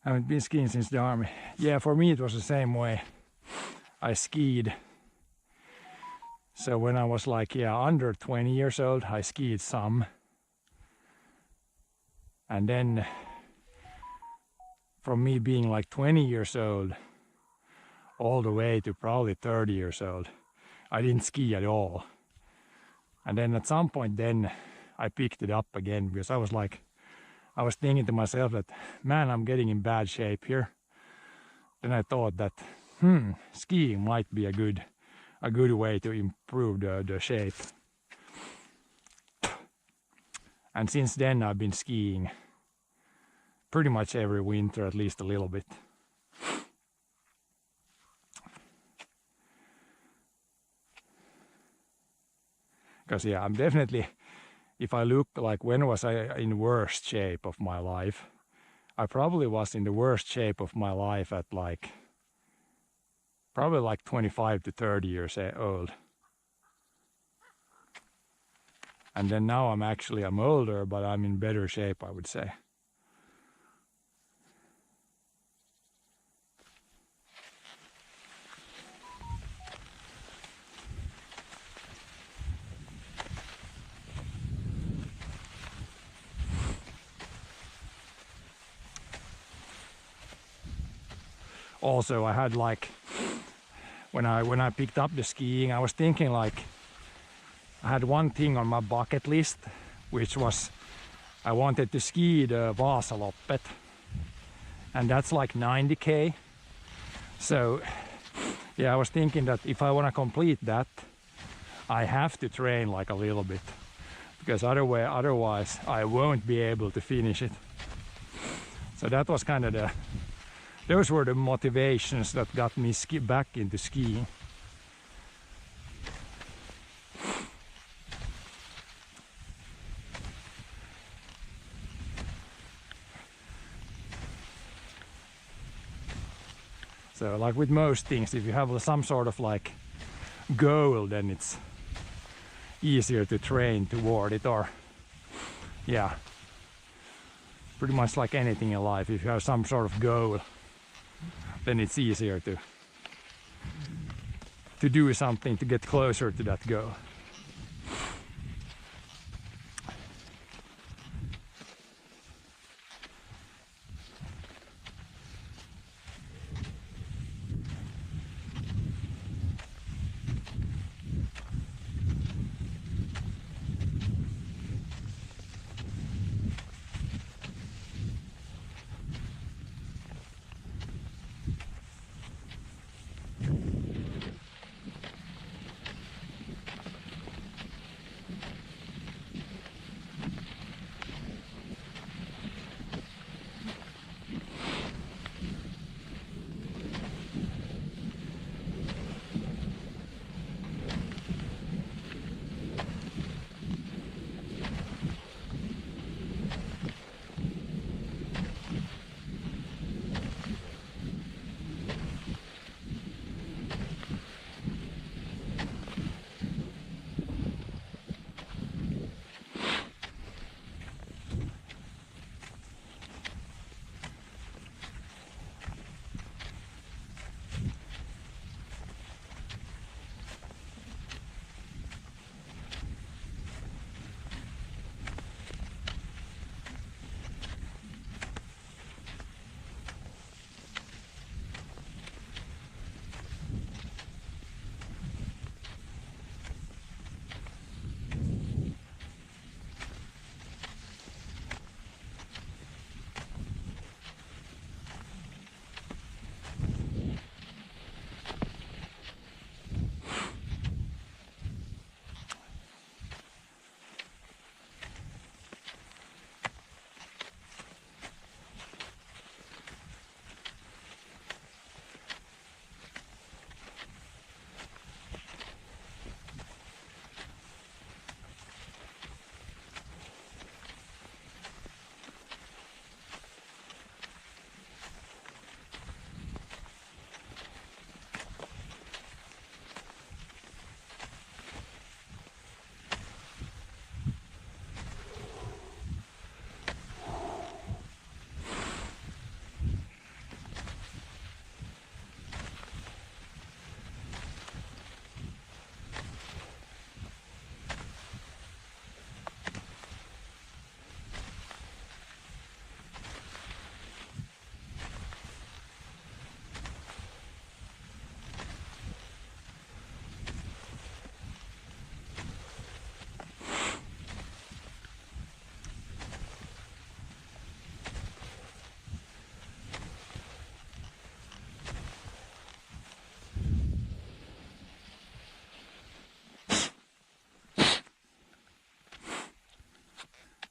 I haven't been skiing since the army. Yeah, for me it was the same way. I skied. So when I was like, yeah, under 20 years old, I skied some. And then from me being like 20 years old all the way to probably 30 years old, I didn't ski at all. And then at some point then I picked it up again, because I was like, I was thinking to myself that, man, I'm getting in bad shape here. Then I thought that, skiing might be a good way to improve the shape. And since then I've been skiing pretty much every winter, at least a little bit. Because yeah, I'm definitely, if I look like when was I in worst shape of my life, I probably was in the worst shape of my life at like, probably like 25 to 30 years old. And then now I'm older, but I'm in better shape, I would say. also I had like, when I picked up the skiing, I was thinking like, I had one thing on my bucket list, which was I wanted to ski the Vasaloppet, and that's like 90k. So yeah, I was thinking that if I want to complete that, I have to train like a little bit, because otherwise I won't be able to finish it. So that was kind of those were the motivations that got me back into skiing. So like with most things, if you have some sort of like goal, then it's easier to train toward it. Or yeah, pretty much like anything in life, if you have some sort of goal, then it's easier to do something to get closer to that goal.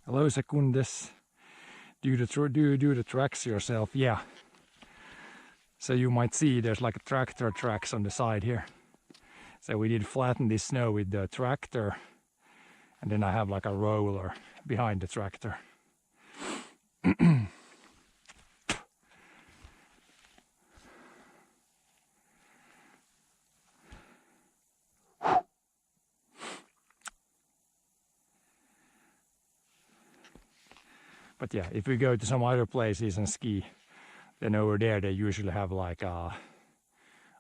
Hello, Secundus. Do the tracks yourself? Yeah. So you might see there's like a tractor tracks on the side here. So we did flatten this snow with the tractor, and then I have like a roller behind the tractor. But yeah, if we go to some other places and ski, then over there they usually have like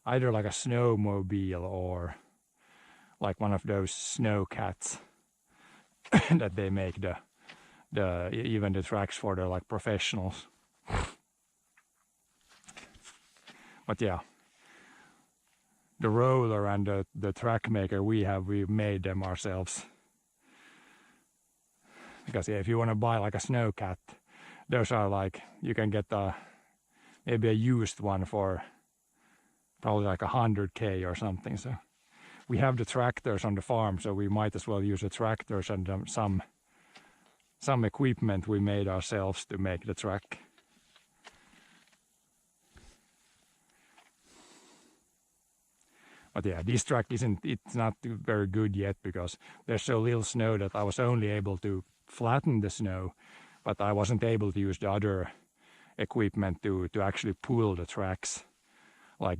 either like a snowmobile or like one of those snow cats that they make even the tracks for the like professionals. But yeah, the roller and the track maker we made them ourselves. Because yeah, if you want to buy like a Snowcat, those are like, you can get maybe a used one for probably like 100K or something. So we have the tractors on the farm, so we might as well use the tractors and some equipment we made ourselves to make the track. But yeah, this track it's not very good yet because there's so little snow that I was only able to flatten the snow, but I wasn't able to use the other equipment to actually pull the tracks, like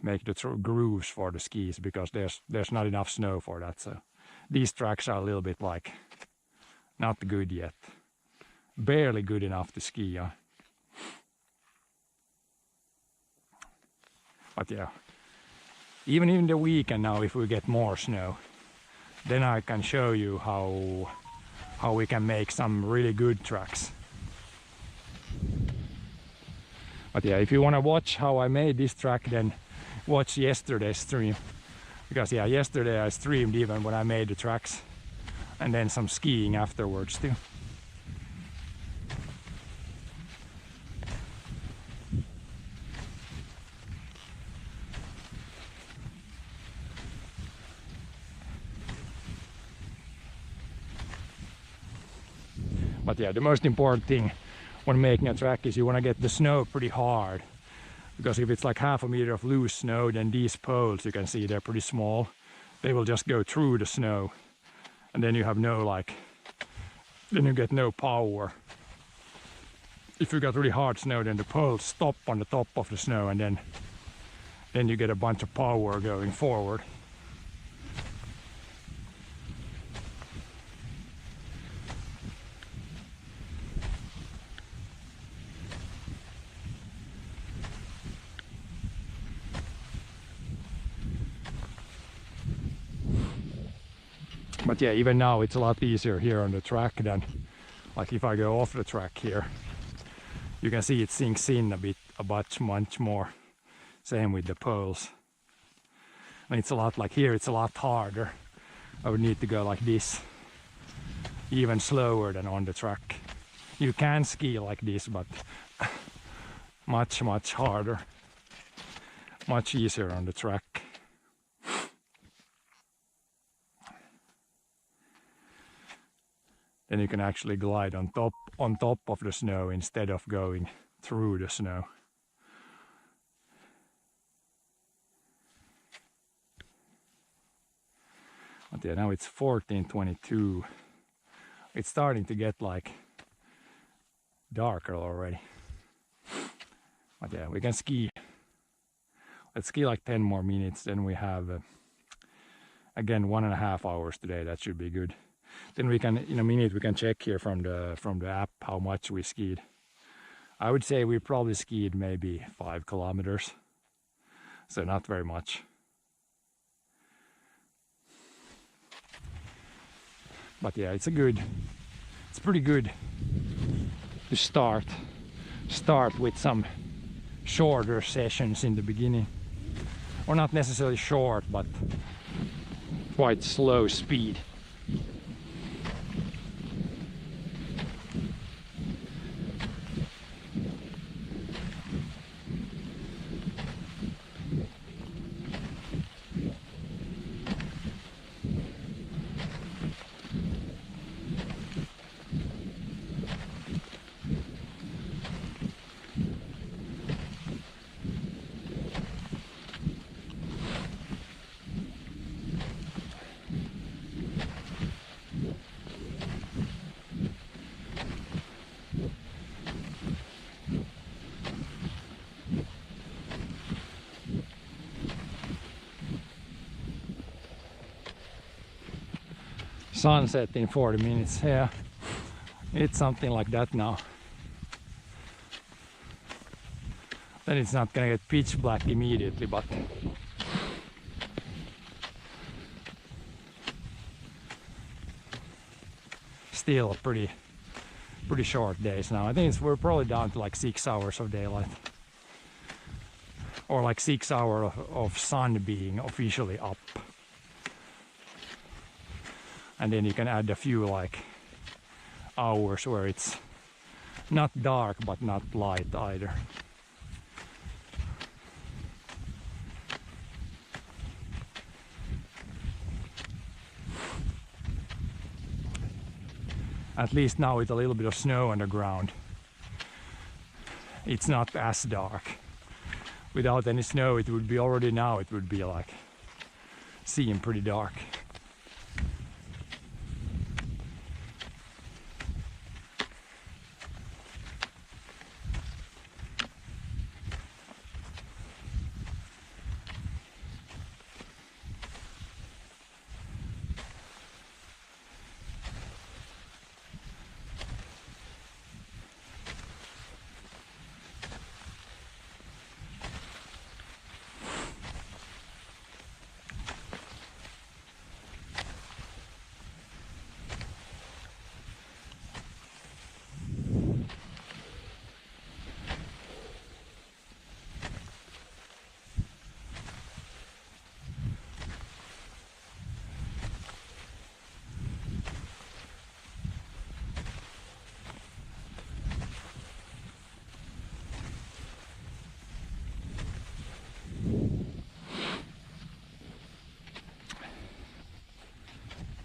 make the grooves for the skis, because there's not enough snow for that. So these tracks are a little bit like not good yet, barely good enough to ski on. But yeah, even in the weekend now, if we get more snow, then I can show you how we can make some really good tracks. But yeah, if you want to watch how I made this track, then watch yesterday's stream. Because yeah, yesterday I streamed even when I made the tracks, and then some skiing afterwards too. But yeah, the most important thing when making a track is you want to get the snow pretty hard. Because if it's like 1/2 meter of loose snow, then these poles, you can see they're pretty small. They will just go through the snow. And then you have then you get no power. If you got really hard snow, then the poles stop on the top of the snow, and then you get a bunch of power going forward. But yeah, even now it's a lot easier here on the track than like if I go off the track here. You can see it sinks in much more. Same with the poles. And it's a lot like here, it's a lot harder. I would need to go like this, even slower than on the track. You can ski like this, but much harder. Much easier on the track. Then you can actually glide on top of the snow instead of going through the snow. But yeah, now it's 14:22. It's starting to get like darker already. But yeah, we can ski. Let's ski like 10 more minutes. Then we have again 1.5 hours today. That should be good. Then we can, in a minute, we can check here from the app how much we skied. I would say we probably skied maybe 5 kilometers, so not very much. But yeah, it's pretty good to start with some shorter sessions in the beginning, or not necessarily short, but quite slow speed. Sunset in 40 minutes. Yeah, it's something like that now. Then it's not gonna get pitch black immediately, but still pretty short days now. I think we're probably down to like 6 hours of daylight. or like 6 hours of sun being officially up. And then you can add a few like hours where it's not dark but not light either. At least now with a little bit of snow on the ground, it's not as dark. Without any snow, it would be already now, it would be like seem pretty dark.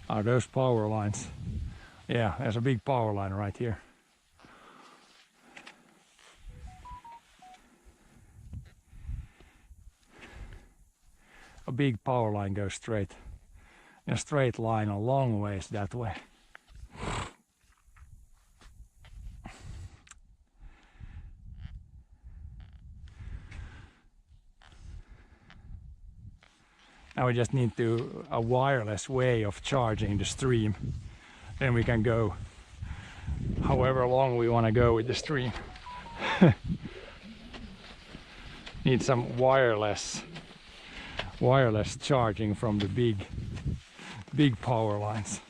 Are those power lines? Yeah, there's a big power line right here. A big power line goes straight, in a straight line a long ways that way. Now we just need a wireless way of charging the stream. Then we can go however long we want to go with the stream. Need some wireless charging from the big power lines.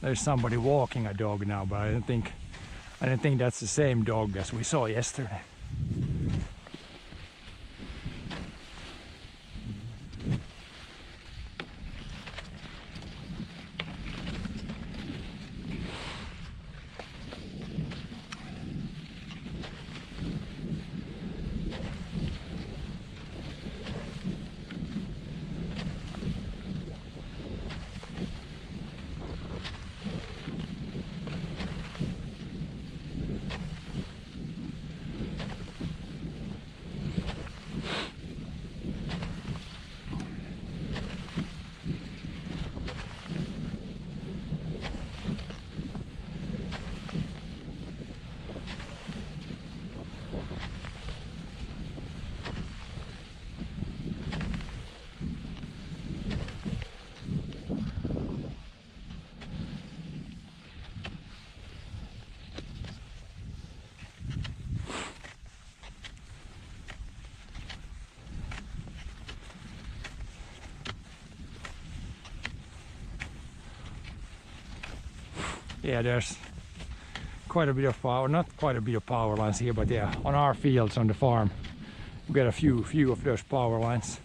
There's somebody walking a dog now, but I don't think that's the same dog as we saw yesterday. Yeah, there's quite a bit of power, not quite a bit of power lines here, but yeah, on our fields on the farm, we got a few of those power lines.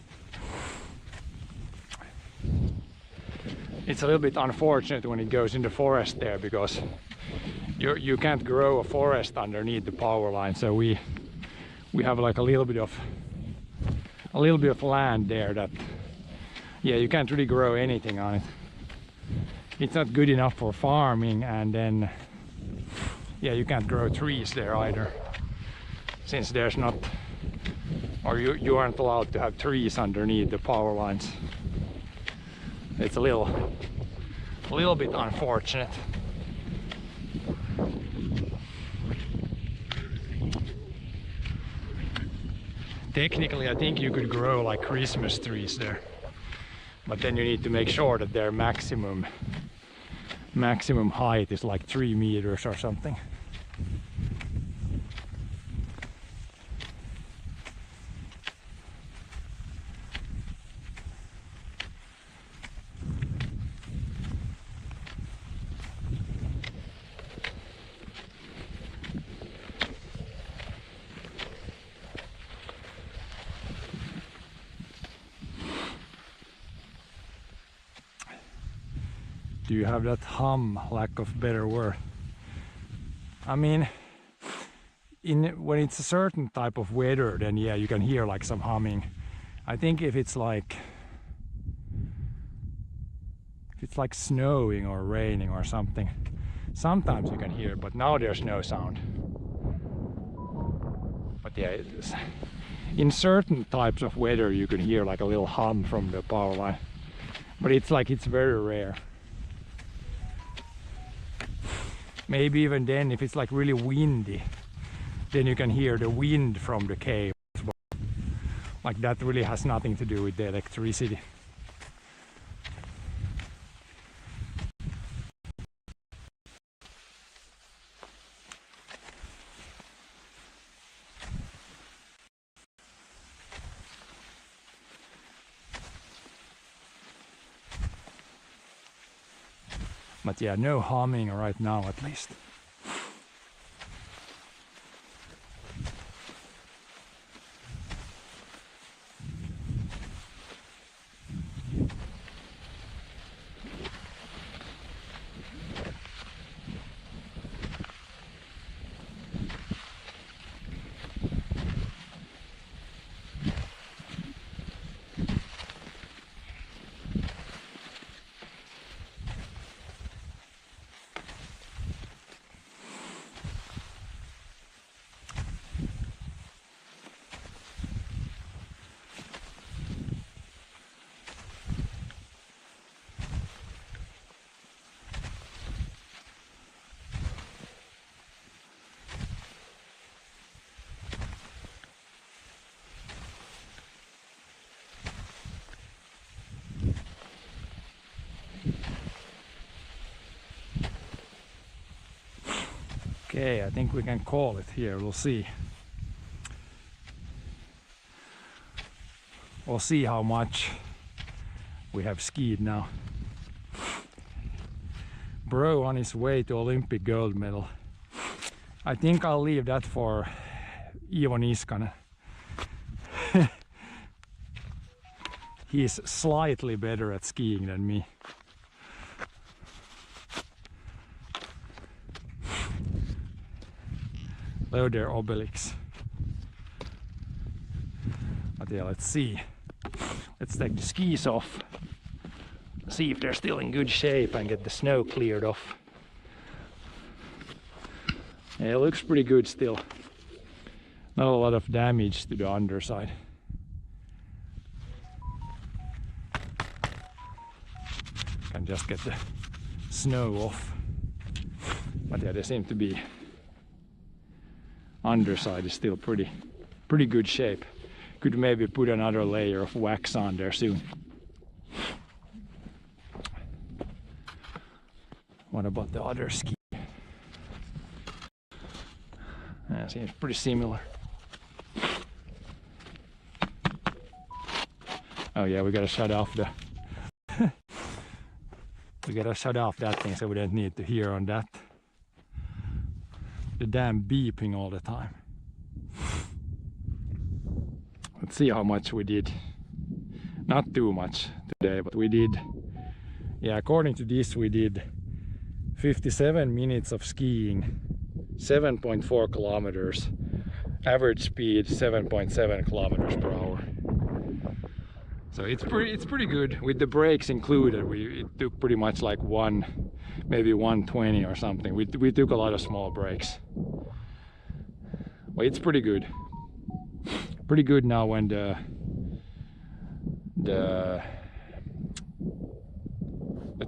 It's a little bit unfortunate when it goes in the forest there, because you can't grow a forest underneath the power line, so we have like a little bit of land there that, yeah, you can't really grow anything on it. It's not good enough for farming, and then yeah, you can't grow trees there either, since there's not, or you aren't allowed to have trees underneath the power lines. It's a little bit unfortunate. Technically, I think you could grow like Christmas trees there, but then you need to make sure that their maximum height is like 3 meters or something. Do you have that hum, lack of better word? I mean, when it's a certain type of weather, then yeah, you can hear like some humming. I think if it's like snowing or raining or something, sometimes you can hear, but now there's no sound. But yeah, in certain types of weather you can hear like a little hum from the power line, but it's very rare. Maybe even then, if it's like really windy, then you can hear the wind from the cable. Like that really has nothing to do with the electricity. But yeah, no humming right now at least. Okay, I think we can call it here. We'll see. We'll see how much we have skied now. Bro on his way to Olympic gold medal. I think I'll leave that for Iivo Niskanen. He's slightly better at skiing than me. Hello there, Obelix. But yeah, let's see. Let's take the skis off. See if they're still in good shape and get the snow cleared off. Yeah, it looks pretty good still. Not a lot of damage to the underside. Can just get the snow off. But yeah, they seem to be underside is still pretty good shape. Could maybe put another layer of wax on there soon. What about the other ski? Yeah, seems pretty similar. Oh yeah, we gotta shut off the we gotta shut off that thing so we don't need to hear on that. The damn beeping all the time. Let's see how much we did. Not too much today, but we did, yeah, according to this we did 57 minutes of skiing, 7.4 kilometers, average speed 7.7 kilometers per hour. So it's pretty good with the brakes included. It took pretty much like maybe 120 or something. We took a lot of small breaks. Well, it's pretty good. Pretty good now when the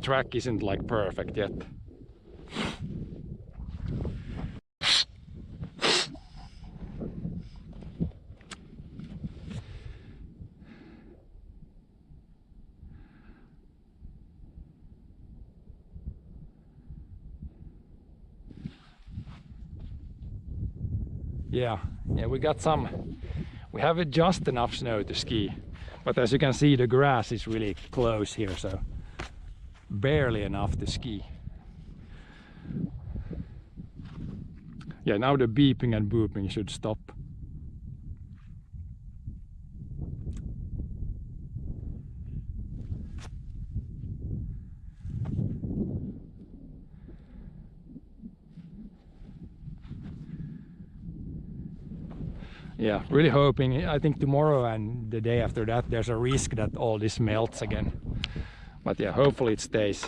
track isn't like perfect yet. Yeah, we got some. We have just enough snow to ski, but as you can see, the grass is really close here, so barely enough to ski. Yeah, now the beeping and booping should stop. Yeah, really hoping. I think tomorrow and the day after that there's a risk that all this melts again. But yeah, hopefully it stays.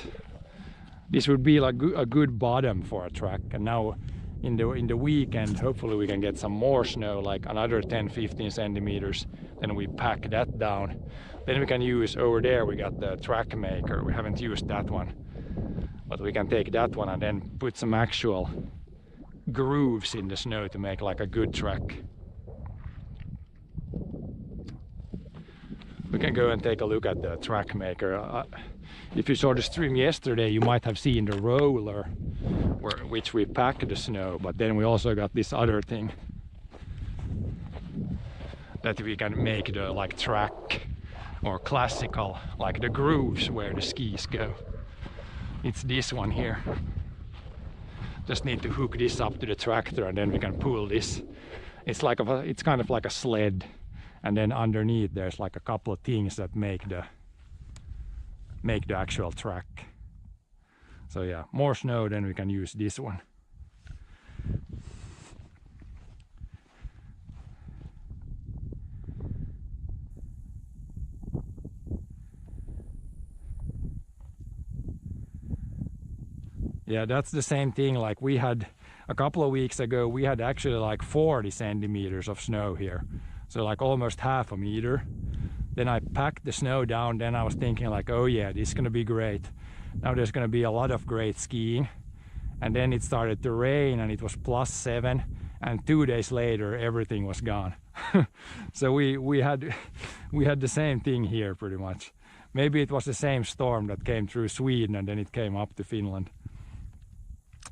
This would be like a good bottom for a track, and now in the weekend hopefully we can get some more snow, like another 10-15 centimeters. Then we pack that down. Then we can use, over there we got the track maker. We haven't used that one, but we can take that one and then put some actual grooves in the snow to make like a good track. We can go and take a look at the track maker. If you saw the stream yesterday, you might have seen the roller which we packed the snow, but then we also got this other thing that we can make the like track or classical, like the grooves where the skis go. It's this one here. Just need to hook this up to the tractor and then we can pull this. It's like it's kind of like a sled, and then underneath there's like a couple of things that make the actual track. So yeah, more snow, then we can use this one. Yeah, that's the same thing. Like we had a couple of weeks ago, we had actually like 40 centimeters of snow here. So like almost half a meter. Then I packed the snow down. Then I was thinking like, oh yeah, this is gonna be great. Now there's gonna be a lot of great skiing. And then it started to rain and it was +7. And 2 days later, everything was gone. So we had the same thing here pretty much. Maybe it was the same storm that came through Sweden and then it came up to Finland.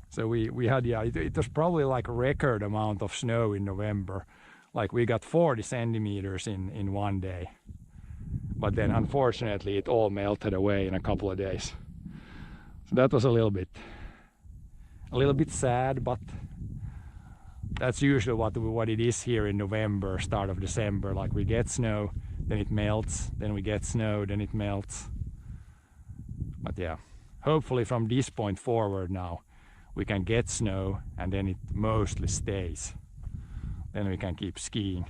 So we had, yeah, it was probably like a record amount of snow in November. Like we got 40 centimeters in one day. But then unfortunately it all melted away in a couple of days. So that was a little bit sad, but that's usually what it is here in November, start of December. Like we get snow, then it melts, then we get snow, then it melts. But yeah, hopefully from this point forward now we can get snow and then it mostly stays. Then we can keep skiing.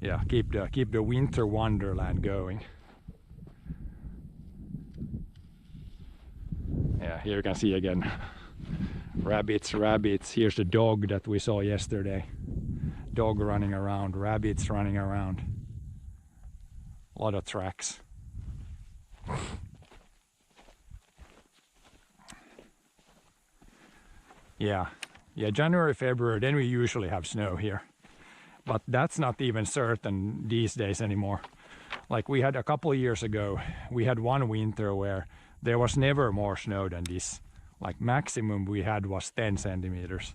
Yeah, keep the winter wonderland going. Yeah, here you can see again rabbits. Here's the dog that we saw yesterday. Dog running around, rabbits running around. A lot of tracks. Yeah, January, February, then we usually have snow here. But that's not even certain these days anymore. Like we had a couple of years ago, we had one winter where there was never more snow than this. Like maximum we had was 10 centimeters.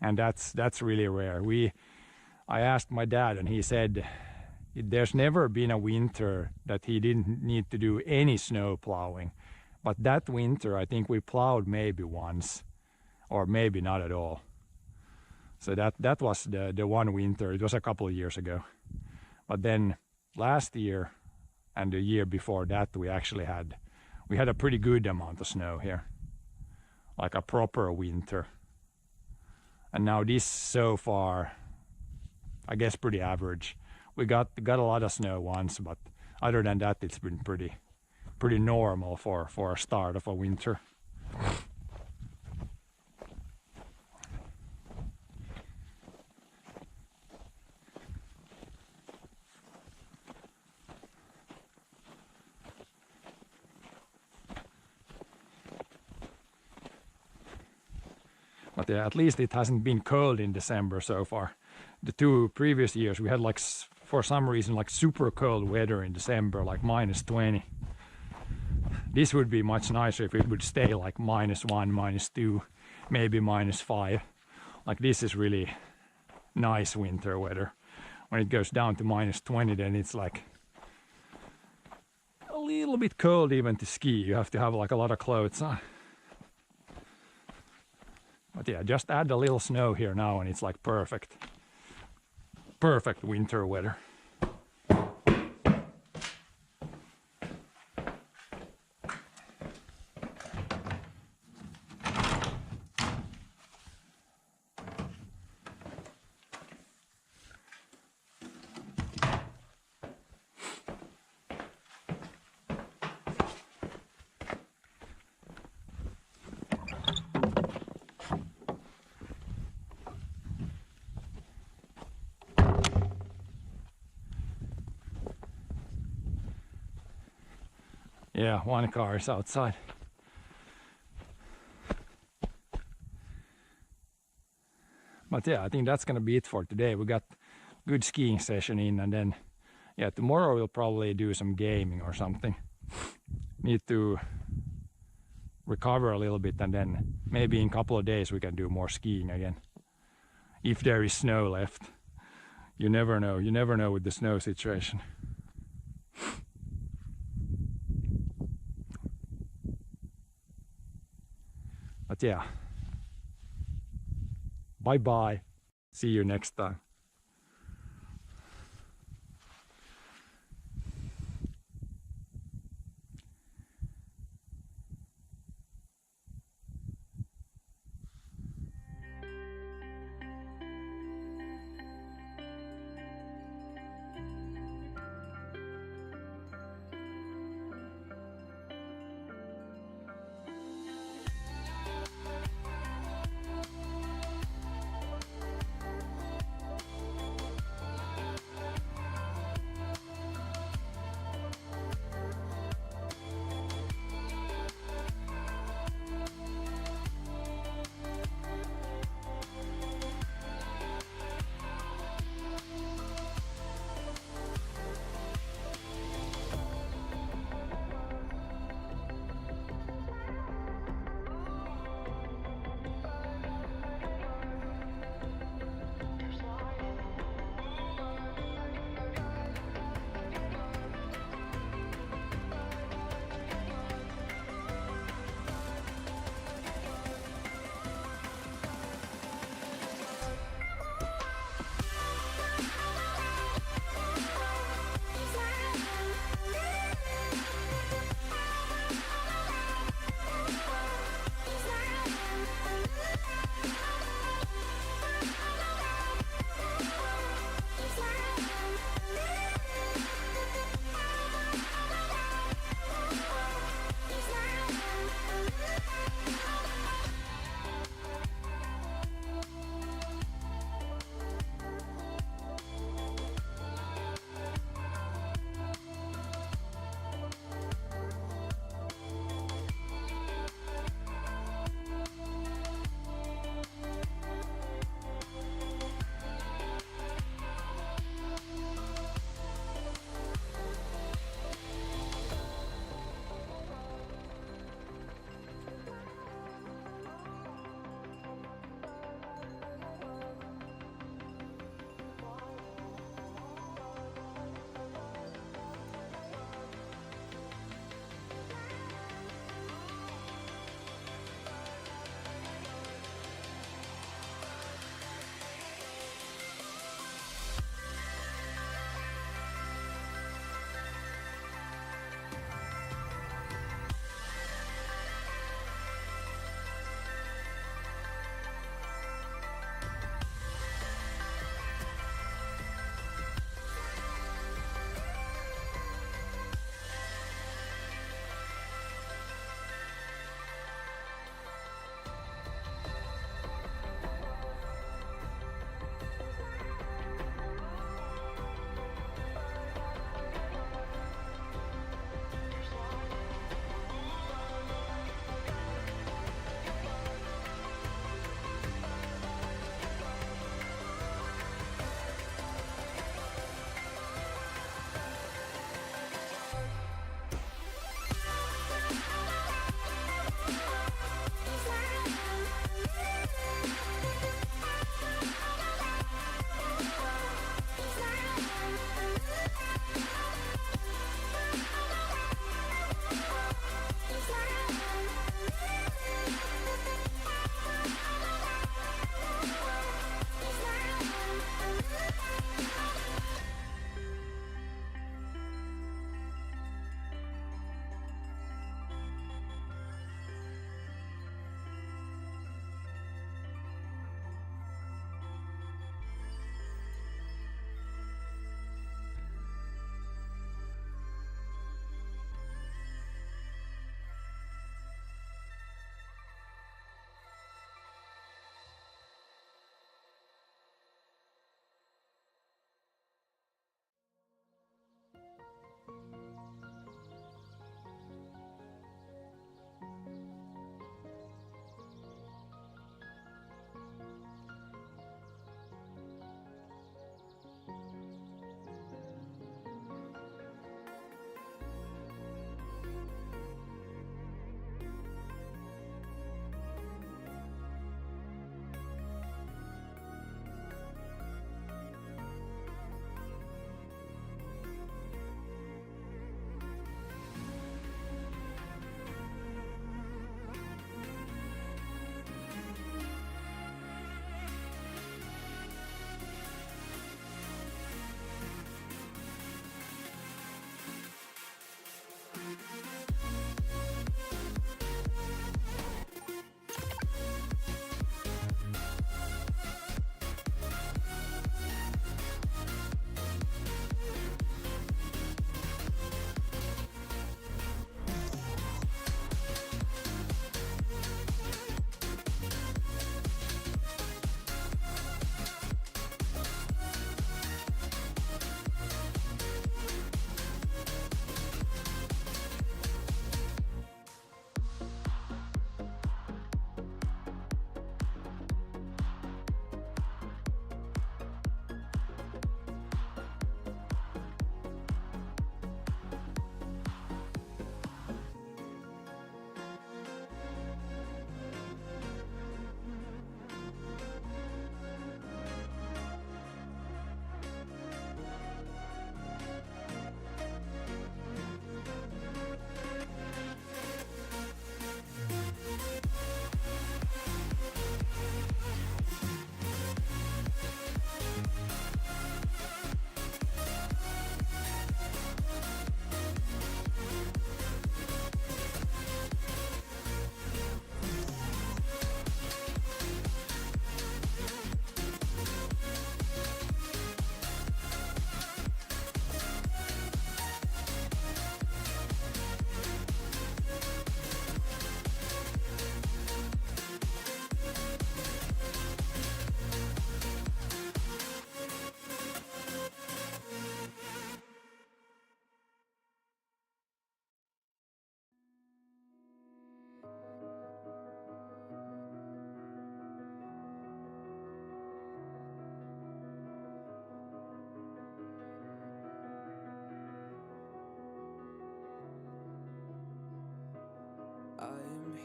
And that's really rare. I asked my dad and he said there's never been a winter that he didn't need to do any snow plowing. But that winter I think we plowed maybe once, or maybe not at all. So that was the one winter. It was a couple of years ago. But then last year and the year before that we had a pretty good amount of snow here. Like a proper winter. And now this so far, I guess pretty average. We got a lot of snow once, but other than that it's been pretty normal for a start of a winter. But yeah, at least it hasn't been cold in December so far. The 2 previous years we had like, for some reason, like super cold weather in December, like -20. This would be much nicer if it would stay like -1, -2, maybe -5. Like this is really nice winter weather. When it goes down to -20, then it's like a little bit cold even to ski. You have to have like a lot of clothes on. But yeah, just add a little snow here now and it's like perfect. Perfect winter weather. Yeah, one car is outside. But yeah, I think that's gonna be it for today. We got good skiing session in, and then yeah, tomorrow we'll probably do some gaming or something. Need to recover a little bit, and then maybe in a couple of days we can do more skiing again. If there is snow left. You never know. You never know with the snow situation. But yeah. Bye bye. See you next time.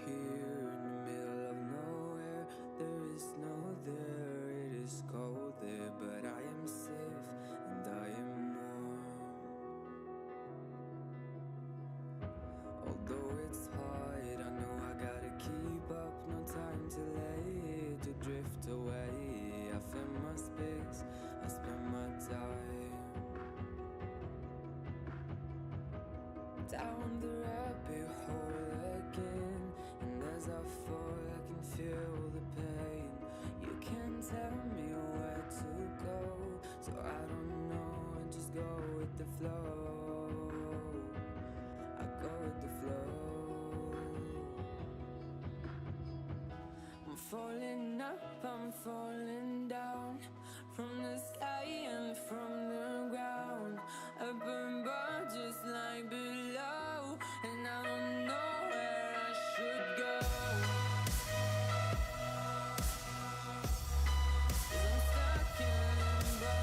here in the middle of nowhere. There is no there, it is cold there, but I am safe and I am warm. Although it's hard, I know I gotta keep up, no time to lay, to drift away. I find my space, I spend my time down the rabbit hole again, and as I fall I can feel the pain. You can't tell me where to go, so I don't know, I just go with the flow. I go with the flow. I'm falling up, I'm falling down, from the sky and from the ground. Up above just like below, and I don't know where I should go. 'Cause I'm stuck in limbo.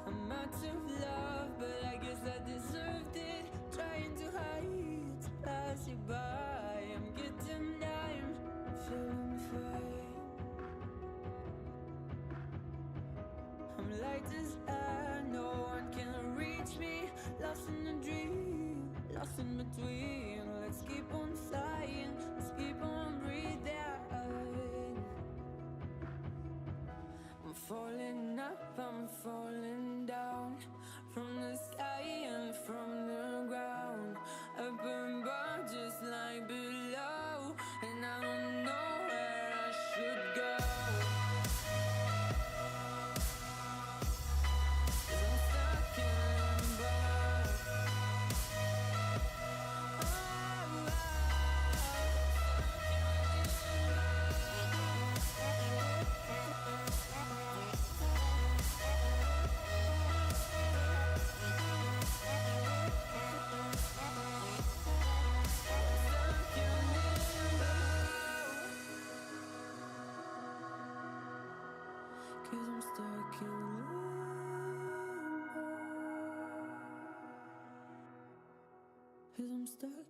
I'm out of love, but I guess I deserved it. Trying to hide, to pass you by. I'm getting numb, feeling fine. I'm light as air, no one can reach me. Lost in a dream, lost in between. Let's keep on flying, let's keep on breathing. I'm falling up, I'm falling down, from the sky and from the ground. Up above just like below, and I don't know where I should go. 'Cause I'm stuck in limbo. Cause I'm stuck in limbo. Cause I'm stuck